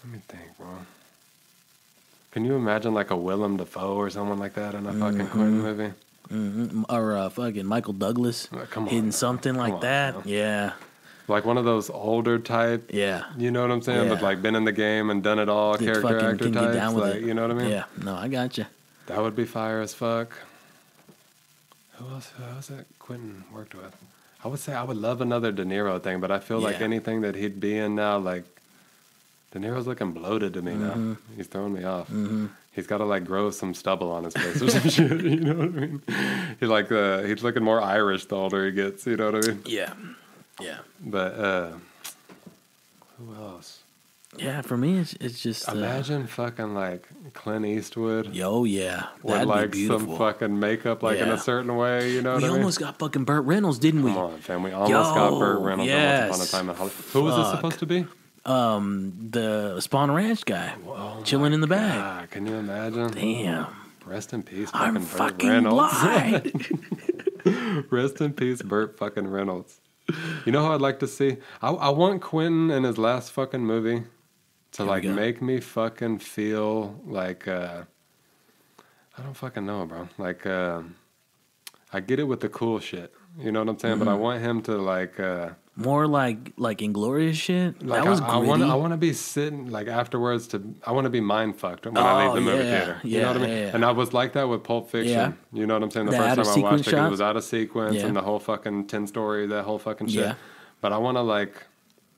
me think, bro. Can you imagine like a Willem Dafoe or someone like that in a fucking Quentin movie? Mm-hmm. Or fucking Michael Douglas hitting something like that. Bro. Yeah. Like one of those older type, you know what I'm saying? But like been in the game and done it all, character actor types, like, you know what I mean? Yeah, no, I got you. That would be fire as fuck. Who else that Quentin worked with? I would say I would love another De Niro thing, but I feel like anything that he'd be in now, like De Niro's looking bloated to me now. He's throwing me off. He's got to like grow some stubble on his face or some shit. You know what I mean? He's looking more Irish the older he gets. You know what I mean? Yeah. Yeah. But who else? Yeah, for me, it's just... Imagine fucking like Clint Eastwood. Yo, yeah. With like some fucking makeup like in a certain way, you know what I mean? We almost got fucking Burt Reynolds, didn't we? Come on, fam. We almost got Burt Reynolds once upon a time in Hollywood. Who was this supposed to be? The Spawn Ranch guy. Chilling in the bag. God, can you imagine? Damn. Rest in peace, I'm fucking Burt Reynolds. Blind. Rest in peace, Burt fucking Reynolds. You know who I'd like to see? I want Quentin in his last fucking movie to like make me fucking feel like I don't fucking know, bro. Like I get it with the cool shit. You know what I'm saying? But I want him to like more like Inglourious shit. Like that was I want to be sitting like afterwards I want to be mind fucked when I leave the movie theater. You know what I mean? And I was like that with Pulp Fiction. Yeah. You know what I'm saying? The first time I watched it was out of sequence and the whole fucking 10 story, that whole fucking shit. But I want to like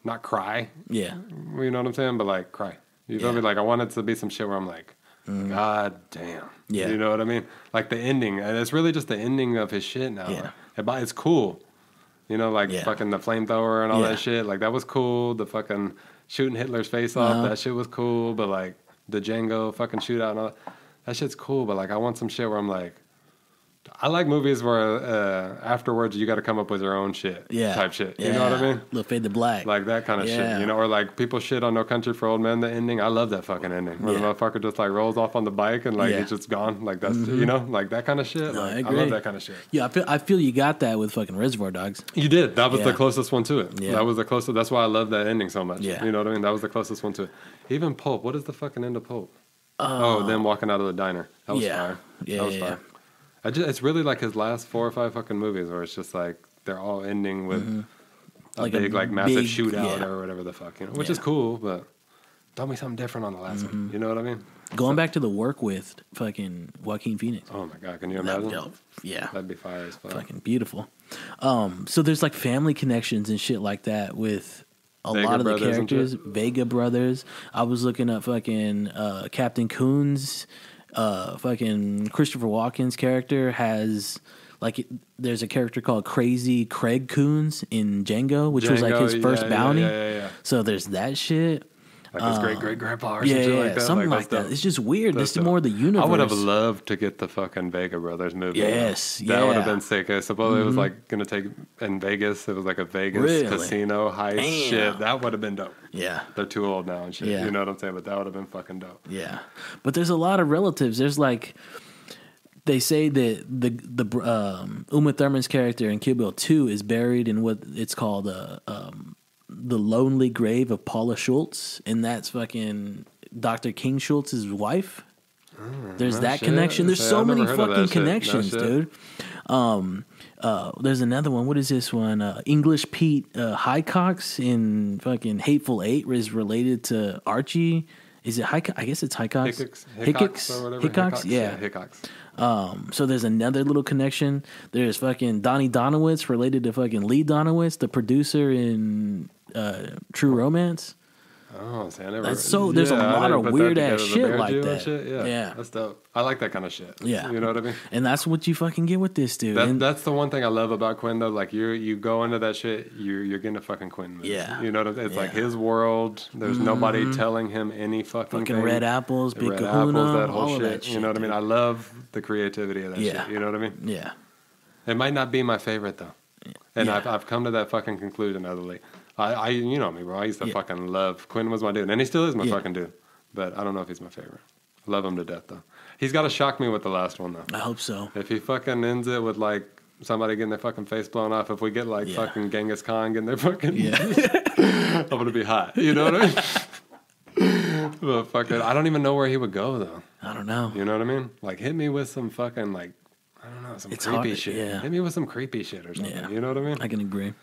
not cry. Yeah. You know what I'm saying? But like cry. You feel me? Like I want it to be some shit where I'm like, God damn. Yeah. You know what I mean? Like the ending. And it's really just the ending of his shit now. Yeah. It's cool. You know, like fucking the flamethrower and all that shit. Like that was cool. The fucking shooting Hitler's face off. That shit was cool. But like the Django fucking shootout and all that shit's cool. But like I want some shit where I'm like, I like movies where afterwards you got to come up with your own shit, type shit. You know what I mean? Little Fade to Black, like that kind of shit. You know, or like people shit on No Country for Old Men. The ending, I love that fucking ending where the motherfucker just like rolls off on the bike and like he's just gone. Like that's you know, like that kind of shit. No, like, I love that kind of shit. Yeah, I feel you got that with fucking Reservoir Dogs. You did. That was the closest one to it. Yeah. That was the closest. That's why I love that ending so much. Yeah. You know what I mean? That was the closest one to it. Even Pulp. What is the fucking end of Pulp? Them walking out of the diner. That was fire. Yeah, that was fire. It's really like his last 4 or 5 fucking movies where it's just like they're all ending with a big massive shootout or whatever the fuck, you know, which is cool, but tell me something different on the last one. You know what I mean? Going back to The Work with fucking Joaquin Phoenix. Oh my God, can you imagine? That'd be fire as fuck. Fucking beautiful. So there's like family connections and shit like that with a lot of the characters. Vega brothers. I was looking up fucking Captain Coons. Fucking Christopher Walken's character has there's a character called Crazy Craig Coons in Django, which was like his first bounty. So there's that shit. Like his great grandpa or something like that. Something like that. It's just weird. This is more of the universe. I would have loved to get the fucking Vega Brothers movie. Yes, that would have been sick. I suppose it was like gonna take in Vegas. It was like a Vegas casino heist shit. That would have been dope. Yeah, they're too old now and shit. You know what I'm saying? But that would have been fucking dope. Yeah, but there's a lot of relatives. There's like they say that the Uma Thurman's character in Kill Bill 2 is buried in what it's called the lonely grave of Paula Schultz, and that's fucking Dr. King Schultz's wife. There's that connection. There's so many fucking connections, dude. There's another one. What is this one? English Pete Highcox in fucking Hateful Eight is related to Archie. Is it Highcox? I guess it's Highcox. Hickox or whatever. Hickox? Yeah. Hickox. So there's another little connection. There's fucking Donnie Donowitz related to fucking Lee Donowitz, the producer in True Romance. Oh, see, I never. There's a lot of weird ass shit like that. Shit? Yeah, that's dope. I like that kind of shit. Yeah, you know what I mean. And that's what you fucking get with this dude. That's the one thing I love about Quentin though. Like you go into that shit, you're getting a fucking Quentin movie. Yeah, you know what I mean? It's like his world. There's nobody telling him any fucking thing. Red apples, Big Red Kahuna, apples, that whole all shit. That shit. You know what I mean? I love the creativity of that shit. You know what I mean? Yeah. It might not be my favorite though, and I've come to that fucking conclusion utterly. I you know me, bro. I used to fucking love Quentin was my dude, and he still is my fucking dude. But I don't know if he's my favorite. I love him to death though. He's got to shock me with the last one though. I hope so. If he fucking ends it with like somebody getting their fucking face blown off, if we get like fucking Genghis Khan getting their fucking, I'm gonna be hot. You know what I mean? But fucking, I don't even know where he would go though. I don't know. You know what I mean? Like hit me with some fucking like I don't know some creepy shit. Yeah. Hit me with some creepy shit or something. Yeah. You know what I mean? I can agree.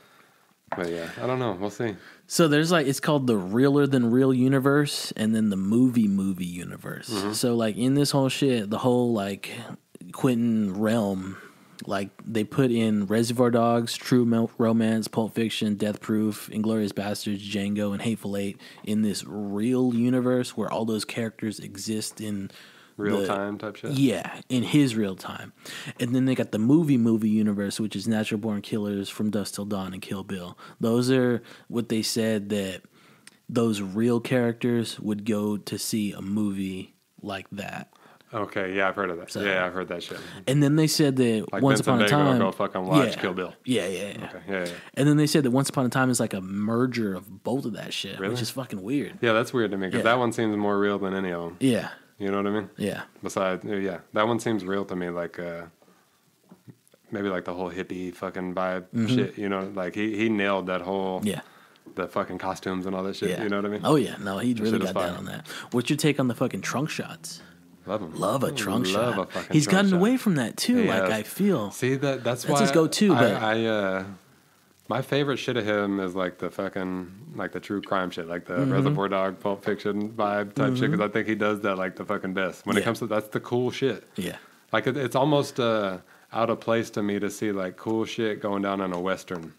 But yeah, I don't know. We'll see. So there's like it's called the realer than real universe, and then the movie universe. So like in this whole shit, the whole like Quentin realm, like they put in Reservoir Dogs, True Romance, Pulp Fiction, Death Proof, Inglourious Basterds, Django, and Hateful Eight in this real universe where all those characters exist in real time type shit. Yeah, in his real time. And then they got the movie universe, which is Natural Born Killers, From Dusk Till Dawn, and Kill Bill. Those are what they said that those real characters would go to see a movie like that. Okay, yeah, I've heard of that. So, yeah, I've heard that shit. And then they said that like Once Upon a Time, go fucking watch Kill Bill. Yeah. Okay, yeah. And then they said that Once Upon a Time is like a merger of both of that shit, which is fucking weird. Yeah, that's weird to me because that one seems more real than any of them. Yeah. You know what I mean? Yeah. Besides, that one seems real to me. Like, maybe like the whole hippie fucking vibe shit. You know, like he nailed that whole the fucking costumes and all that shit. You know what I mean? Oh yeah, no, he really got down on that. What's your take on the fucking trunk shots? Love him. Love a trunk shot. A fucking He's trunk gotten shot. away from that too. Like I feel. See that's why his go-to. But I my favorite shit of him is like the fucking like the true crime shit, like the Reservoir Dog, Pulp Fiction vibe type shit. Because I think he does that like the fucking best when it comes to that's the cool shit. Yeah, like it's almost out of place to me to see like cool shit going down in a western.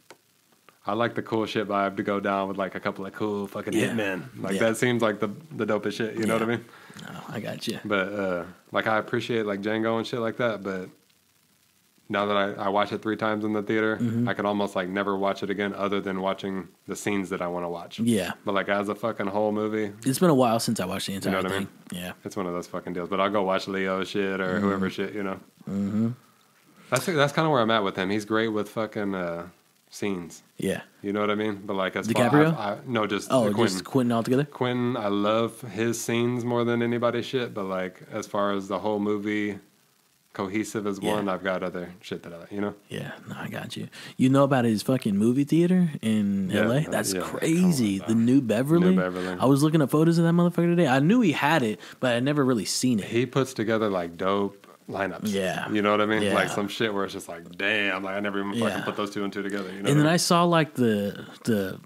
I like the cool shit vibe to go down with like a couple of cool fucking hitmen. Like that seems like the dopest shit. You know what I mean? No, I got you. But like I appreciate like Django and shit like that. But now that I watch it 3 times in the theater, I could almost like never watch it again, other than watching the scenes that I want to watch. Yeah. But like as a fucking whole movie, It's been a while since I watched the entire thing. I mean? Yeah. It's one of those fucking deals. But I'll go watch Leo shit or whoever shit. You know. Mm-hmm. That's kind of where I'm at with him. He's great with fucking scenes. Yeah. You know what I mean? But like as DiCaprio? No, just Quentin. Quentin. Quentin altogether? Quentin, I love his scenes more than anybody's shit. But like as far as the whole movie cohesive as one, I've got other shit that I like, you know? Yeah, no, I got you. You know about his fucking movie theater in LA? That's crazy. The New Beverly? New Beverly. I was looking at photos of that motherfucker today. I knew he had it, but I never really seen it. He puts together like dope lineups. Yeah. You know what I mean? Yeah. Like some shit where it's just like, damn, like I never even fucking put those 2 and 2 together. You know? And then I saw like the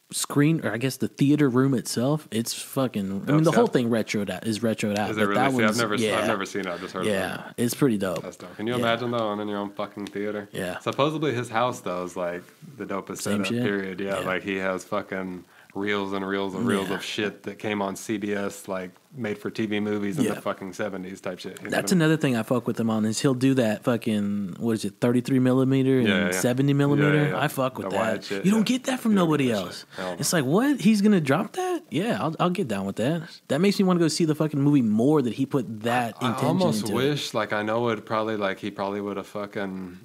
screen, or I guess the theater room itself. It's fucking. I mean, the whole thing is retroed out. Is it but really? that See, one's, I've never seen it. I've just heard about it. Yeah, it's pretty dope. That's dope. Can you imagine though, owning your own fucking theater? Yeah. Supposedly his house though is like the dopest Same setup. shit? Period. Yeah. Like he has fucking reels and reels and reels of shit that came on CBS, like made for TV movies in the fucking 70s type shit. That's another thing I fuck with him on is he'll do that fucking, what is it, 33 millimeter and 70 millimeter. I fuck with that. Shit, you don't get that from nobody else. It's like, what? He's gonna drop that? Yeah, I'll get down with that. That makes me want to go see the fucking movie more that he put that intention I almost into wish, like I know it probably, like he probably would have fucking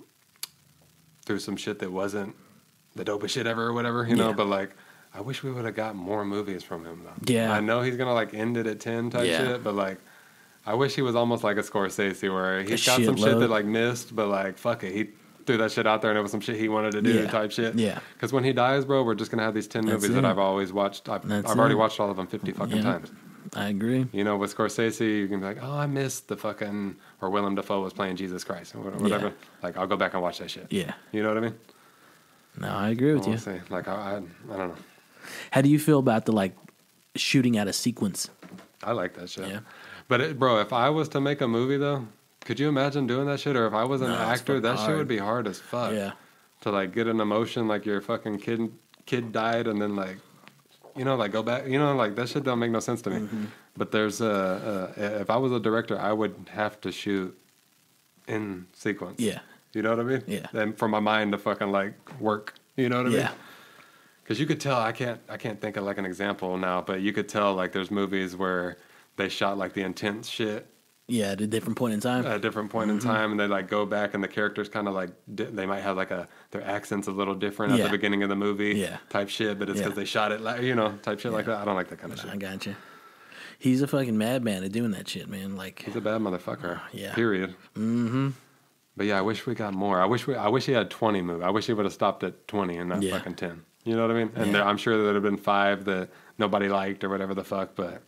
threw some shit that wasn't the dopest shit ever or whatever, you know, but like I wish we would have got more movies from him though. Yeah. I know he's gonna like end it at 10 type shit, but like I wish he was almost like a Scorsese where he's got some shit that like missed, but like fuck it, he threw that shit out there and it was some shit he wanted to do type shit. Yeah. Because when he dies, bro, we're just gonna have these 10 movies that I've always watched. I've already watched all of them 50 fucking times. I agree. You know, with Scorsese, you can be like, oh, I missed the fucking, or Willem Dafoe was playing Jesus Christ or whatever. Yeah. Like, I'll go back and watch that shit. Yeah. You know what I mean? No, I agree with you. See. Like, I don't know. How do you feel about the, like, shooting out a sequence? I like that shit. Yeah. But, bro, if I was to make a movie, though, could you imagine doing that shit? Or if I was an actor, that shit would be hard as fuck. Yeah. To, like, get an emotion like your fucking kid died and then, like, you know, like, go back. You know, like, that shit don't make no sense to me. Mm-hmm. But there's if I was a director, I would have to shoot in sequence. Yeah. You know what I mean? Yeah. And for my mind to fucking, like, work. You know what I mean? Yeah. Because you could tell, I can't think of, like, an example now, but you could tell, like, there's movies where they shot, like, the intense shit. Yeah, at a different point in time. At a different point in time, and they, like, go back, and the characters kind of, like, they might have, like, their accents a little different at the beginning of the movie type shit, but it's because they shot it, you know, type shit like that. I don't like that kind of shit. I got you. He's a fucking madman at doing that shit, man. Like, he's a bad motherfucker. Yeah. Period. Mm-hmm. But yeah, I wish we got more. I wish he had 20 movies. I wish he would have stopped at 20 and not fucking 10. You know what I mean? And I'm sure there would have been 5 that nobody liked or whatever the fuck, but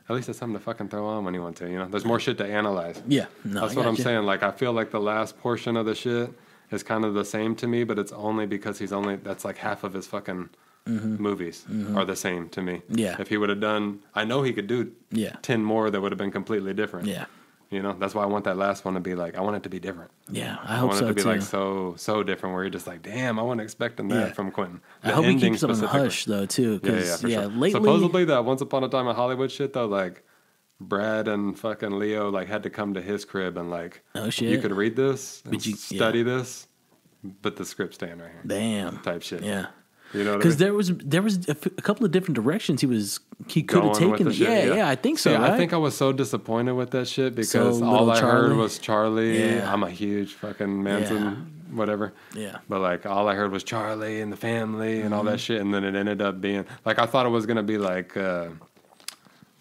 at least it's something to fucking throw on when you want to, you know? There's more shit to analyze. Yeah. No, that's what I'm saying. Like, I feel like the last portion of the shit is kind of the same to me, but it's only because that's like half of his fucking movies are the same to me. Yeah. If he would have done, I know he could do 10 more that would have been completely different. Yeah. You know, that's why I want that last one to be like, I want it to be different. Yeah, I hope so, I want it to be too. like so different where you're just like, damn, I wasn't expecting that from Quentin. I hope he keeps it on hush, though, too. Yeah, for sure. Lately... Supposedly that Once Upon a Time in Hollywood shit, though, like, Brad and fucking Leo, like, had to come to his crib and, like, oh, shit. You could read this and study this, but the script's staying right here. Damn. Type shit. Yeah. You know what I mean? Because there was a couple of different directions he could have taken. Yeah, I think so. See, right? I think I was so disappointed with that shit because all I heard was Charlie. Yeah. I'm a huge fucking Manson, whatever. Yeah. But like all I heard was Charlie and the family and all that shit, and then it ended up being like I thought it was gonna be like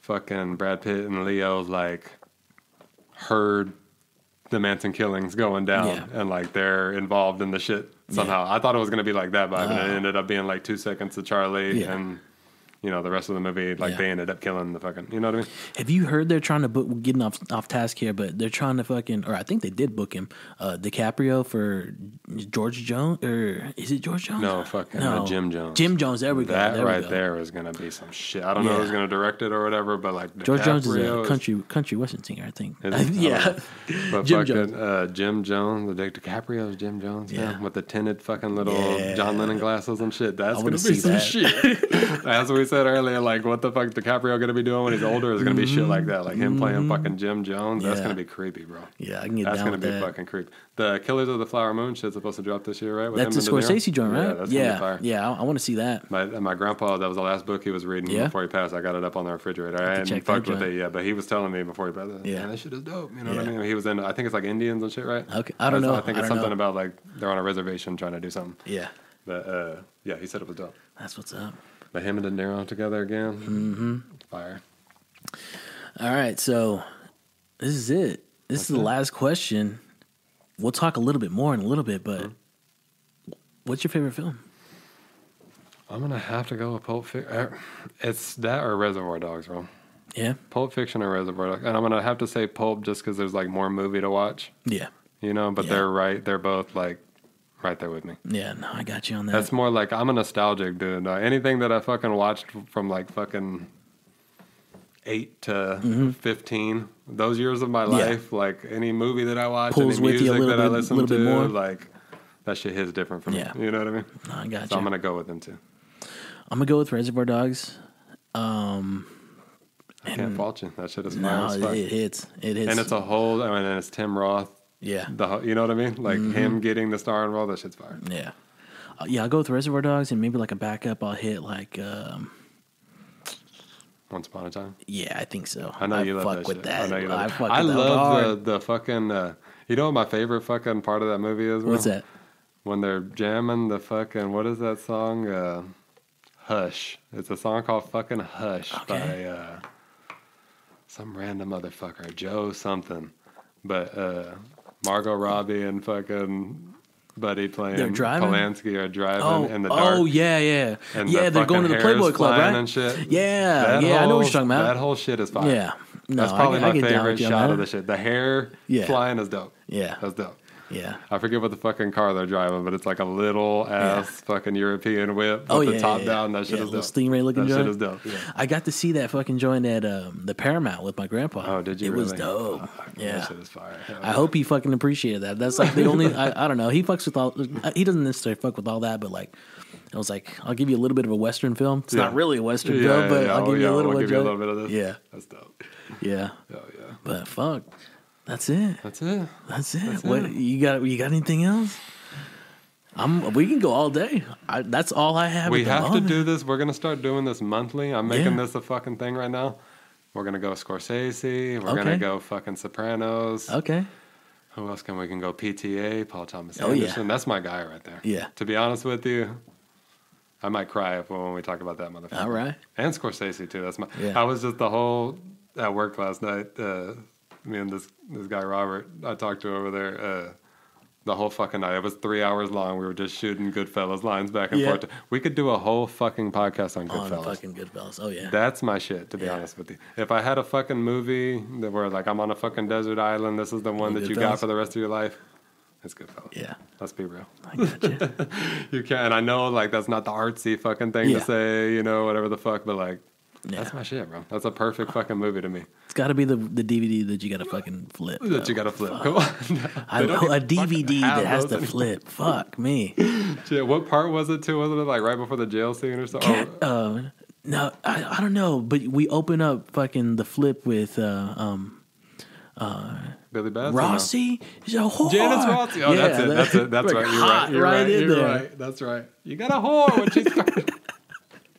fucking Brad Pitt and Leo like heard the Manson killings going down and like they're involved in the shit somehow. I thought it was going to be like that vibe, and it ended up being like 2 seconds to Charlie and the rest of the movie, like they ended up killing the fucking, you know what I mean? Have you heard they're trying to book, getting off task here, but they're trying to fucking, or I think they did book him, DiCaprio for George Jones, or is it George Jones? No, fucking Jim Jones. Jim Jones, there we go. That there is going to be some shit. I don't know who's going to direct it or whatever, but like George Jones is a country western singer, I think. Yeah. But Jim Jones. Jim Jones, the DiCaprio's Jim Jones, with the tinted fucking little John Lennon glasses and shit. That's going to be some shit. As we said earlier, like what the fuck DiCaprio going to be doing when he's older is going to be shit like that. Like him playing fucking Jim Jones. That's going to be creepy, bro. Yeah, I can get that's down with that. That's going to be fucking creepy. The Killers of the Flower Moon shit's supposed to drop this year, right? That's a Scorsese joint, right? Yeah, that's gonna be fire. Yeah, I want to see that. My grandpa, that was the last book he was reading before he passed. I got it up on the refrigerator. I hadn't fucked with it yet, but he was telling me before he passed, man, that shit is dope. You know what I mean? He was in, I think it's like Indians and shit, right? Okay, I don't know. I think it's something about like they're on a reservation trying to do something. Yeah. But he said it was dope. That's what's up. But him and De Niro together again. Mm-hmm. Fire. All right, so this is it. This is the last question. We'll talk a little bit more in a little bit, but what's your favorite film? I'm going to have to go with Pulp Fiction. It's that or Reservoir Dogs, bro. Yeah? Pulp Fiction or Reservoir Dogs. And I'm going to have to say Pulp just because there's like more movie to watch. Yeah. But they're right. They're both like right there with me. Yeah, no, I got you on that. That's more like, I'm a nostalgic dude. Anything that I fucking watched from like fucking 8 to 15, those years of my life, like any movie that I watch, any music that I listen to, like that shit hits different for me. Yeah. You know what I mean? No, I got you. So I'm going to go with them too. I'm going to go with Reservoir Dogs. I can't fault you. That shit is fire. No, it hits. It hits. And it's a whole, and it's Tim Roth. Yeah. You know what I mean? Like him getting the starring role, that shit's fire. Yeah. I'll go with Reservoir Dogs, and maybe like a backup, I'll hit like... Once Upon a Time? Yeah, I think so. I know you love that shit. I know you love that. I love the fucking... you know what my favorite fucking part of that movie is, bro? What's that? When they're jamming the fucking... What is that song? Hush. It's a song called fucking Hush by some random motherfucker. Joe something. But Margot Robbie and fucking... Buddy playing Polanski are driving in the dark. Oh, yeah. And they're going to the Playboy Club, right? And shit. Yeah, I know what you're talking about. That whole shit is fire. Yeah. No, that's probably my favorite shot of the shit. The hair flying is dope. Yeah. That's dope. Yeah. I forget what the fucking car they're driving, but it's like a little ass fucking European whip with the top down. That shit is dope. Stingray looking joint. That shit is dope. Yeah. I got to see that fucking joint at the Paramount with my grandpa. Oh, did you? It was dope. Yeah. That shit is fire. I hope he fucking appreciated that. That's like the only, I don't know. He fucks with all, he doesn't necessarily fuck with all that, but like, I was like, I'll give you a little bit of a Western film. It's not really a Western film, but I'll give you a little bit of this. Yeah. That's dope. Yeah. Oh, yeah. But fuck. That's it. That's it. What you got anything else? We can go all day. That's all I have. We have to do this. We're gonna start doing this monthly. I'm making this a fucking thing right now. We're gonna go Scorsese. We're gonna go fucking Sopranos. Okay. Who else can we can go? PTA, Paul Thomas Anderson. That's my guy right there. Yeah. To be honest with you, I might cry when we talk about that motherfucker. All right. And Scorsese too. That's my. Yeah. I was just at work last night. Me and this guy Robert I talked to over there the whole fucking night. It was 3 hours long. We were just shooting Goodfellas lines back and forth. We could do a whole fucking podcast on Goodfellas. On fucking Goodfellas. Oh yeah. That's my shit, to be honest with you. If I had a fucking movie that where like I'm on a fucking desert island, this is the one that you got for the rest of your life. It's Goodfellas. Yeah. Let's be real. I got you. You can. And I know like that's not the artsy fucking thing to say, whatever the fuck, but like that's my shit, bro. That's a perfect fucking movie to me. It's got to be the DVD that you got to fucking flip. That you got to flip. Come on. I know a DVD that has to flip. Fuck me. Shit, what part was it too? Wasn't it like right before the jail scene or something? No, I don't know. But we open up fucking the flip with Billy Batson. Rossi is a whore. Janice Rossi. Oh, that's it. That's right. You're right. You're right. That's right. You got a whore when she started.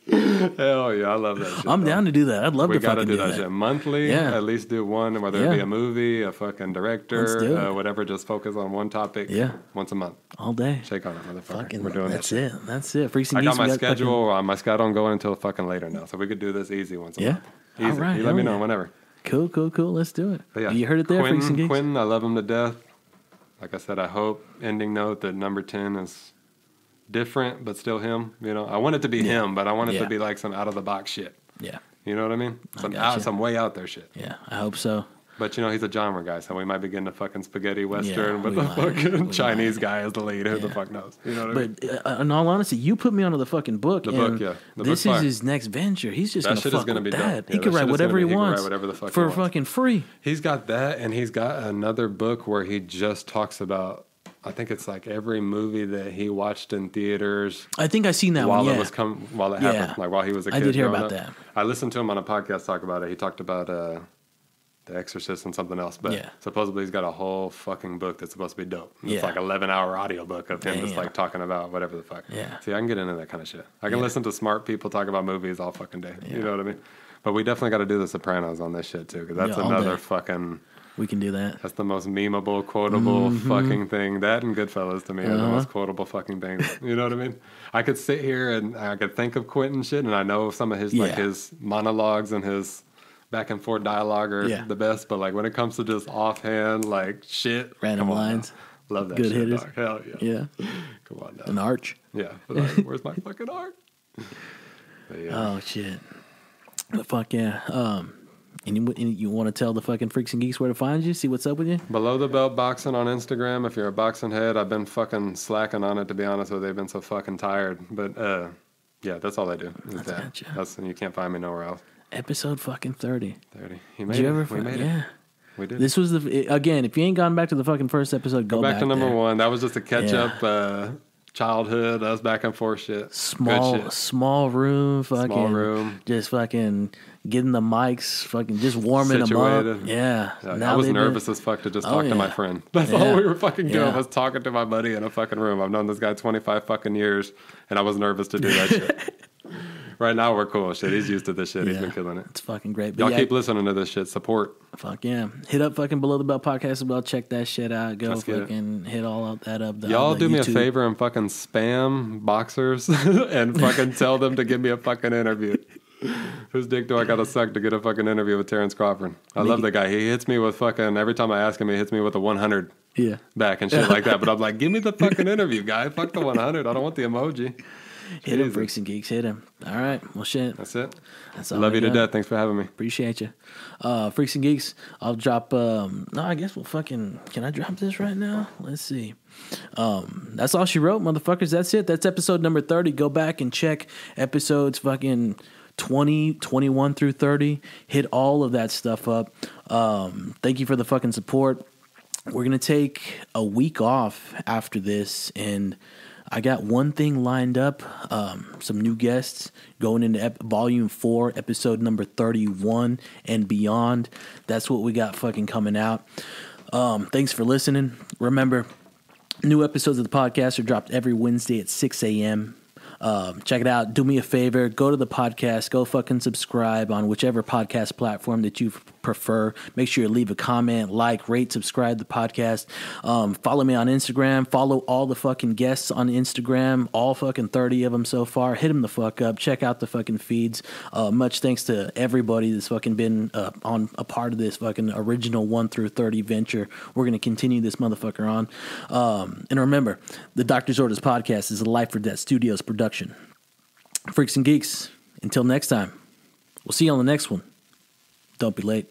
Hell yeah, I love that shit. I'm down to do that. I'd love to fucking do that. We gotta do that shit monthly. Yeah. At least do one, whether it be a movie, a fucking director, whatever. Just focus on one topic. Yeah. Once a month. All day. Shake on it, motherfucker. We're doing that shit. That's it. Freaks and Geeks. I got my schedule. Fucking... My schedule going until fucking later now, so we could do this easy once a month. Easy. All right. You let me know whenever. Cool. Let's do it. But you heard it there, Freaks and Geeks. Quentin, I love him to death. Like I said, I hope ending note that number 10 is different, but still him. You know, I want it to be him, but I want it to be like some out of the box shit. Yeah. You know what I mean? Some way out there shit. Yeah, I hope so. But, you know, he's a genre guy, so we might be getting a fucking spaghetti western with the fucking Chinese guy as the lead. Who the fuck knows? You know what I mean? But in all honesty, you put me onto the fucking book. This is his next venture. He's just going to fuck with that. He could write whatever he wants for fucking free. He's got that, and he's got another book where he just talks about, I think it's like every movie that he watched in theaters. I think I seen that while one. While it happened, like while he was a kid. I did hear about that. I listened to him on a podcast talk about it. He talked about The Exorcist and something else, but supposedly he's got a whole fucking book that's supposed to be dope. It's like 11-hour audiobook of him just like talking about whatever the fuck. Yeah. See, I can get into that kind of shit. I can listen to smart people talk about movies all fucking day. You know what I mean? But we definitely got to do The Sopranos on this shit too, because that's another fucking. We can do that. That's the most memeable, quotable fucking thing. That and Goodfellas to me are the most quotable fucking things. You know what I mean? I could sit here and I could think of Quentin shit, and I know some of his like his monologues and his back and forth dialogue are the best, but like when it comes to just offhand like shit, random lines, love that good shit, hitters. Dog. Hell yeah. Come on now. An arch. Yeah. Like, where's my fucking art? Oh shit. But fuck yeah. And you want to tell the fucking Freaks and Geeks where to find you? See what's up with you? Below the Belt Boxing on Instagram. If you're a boxing head, I've been fucking slacking on it, to be honest with you. They've been so fucking tired. But yeah, that's all I do. Is that. That's, and you can't find me nowhere else. Episode fucking 30. 30. We made it. Yeah. We did. This was again, if you ain't gone back to the fucking first episode, go back to number there. 1. That was just a catch up childhood, us back and forth shit. Small room, fucking small room. Just fucking getting the mics, fucking just warming situated. Them up. Yeah. I was nervous as fuck to just talk to my friend. That's all we were fucking doing was talking to my buddy in a fucking room. I've known this guy 25 fucking years, and I was nervous to do that shit. Right now we're cool. Shit, he's used to this shit. He's been killing it. It's fucking great. But y'all keep listening to this shit. Support. Fuck yeah. Hit up fucking Below the Belt podcast as well. Check that shit out. Go fucking hit all of that up. Y'all do me a favor and fucking spam boxers and fucking tell them to give me a fucking interview. Whose dick do I gotta suck to get a fucking interview with Terrence Crawford? I love the guy. He hits me with fucking, every time I ask him, he hits me with a 100 back and shit like that. But I'm like, give me the fucking interview, guy. Fuck the 100. I don't want the emoji. Hit him, Freaks and Geeks. Hit him. All right. Well, shit. That's it. That's all. Love you to death. Thanks for having me. Appreciate you. Freaks and Geeks. I'll drop. No, I guess we'll fucking. Can I drop this right now? Let's see. That's all she wrote, motherfuckers. That's it. That's episode number 30. Go back and check episodes fucking 20, 21 through 30. Hit all of that stuff up. Thank you for the fucking support. We're gonna take a week off after this, and I got one thing lined up, some new guests going into volume 4, episode number 31 and beyond. That's what we got fucking coming out. Thanks for listening. Remember, new episodes of the podcast are dropped every Wednesday at 6 a.m. Check it out. Do me a favor. Go to the podcast. Go fucking subscribe on whichever podcast platform that you prefer. Make sure you leave a comment, like, rate, subscribe to the podcast. Follow me on Instagram. Follow all the fucking guests on Instagram. All fucking 30 of them so far. Hit them the fuck up. Check out the fucking feeds. Much thanks to everybody that's fucking been on a part of this fucking original 1 through 30 venture. We're going to continue this motherfucker on. And remember, the Doctor's Orders podcast is a Life or Death Studios production. Freaks and Geeks, until next time, we'll see you on the next one. Don't be late.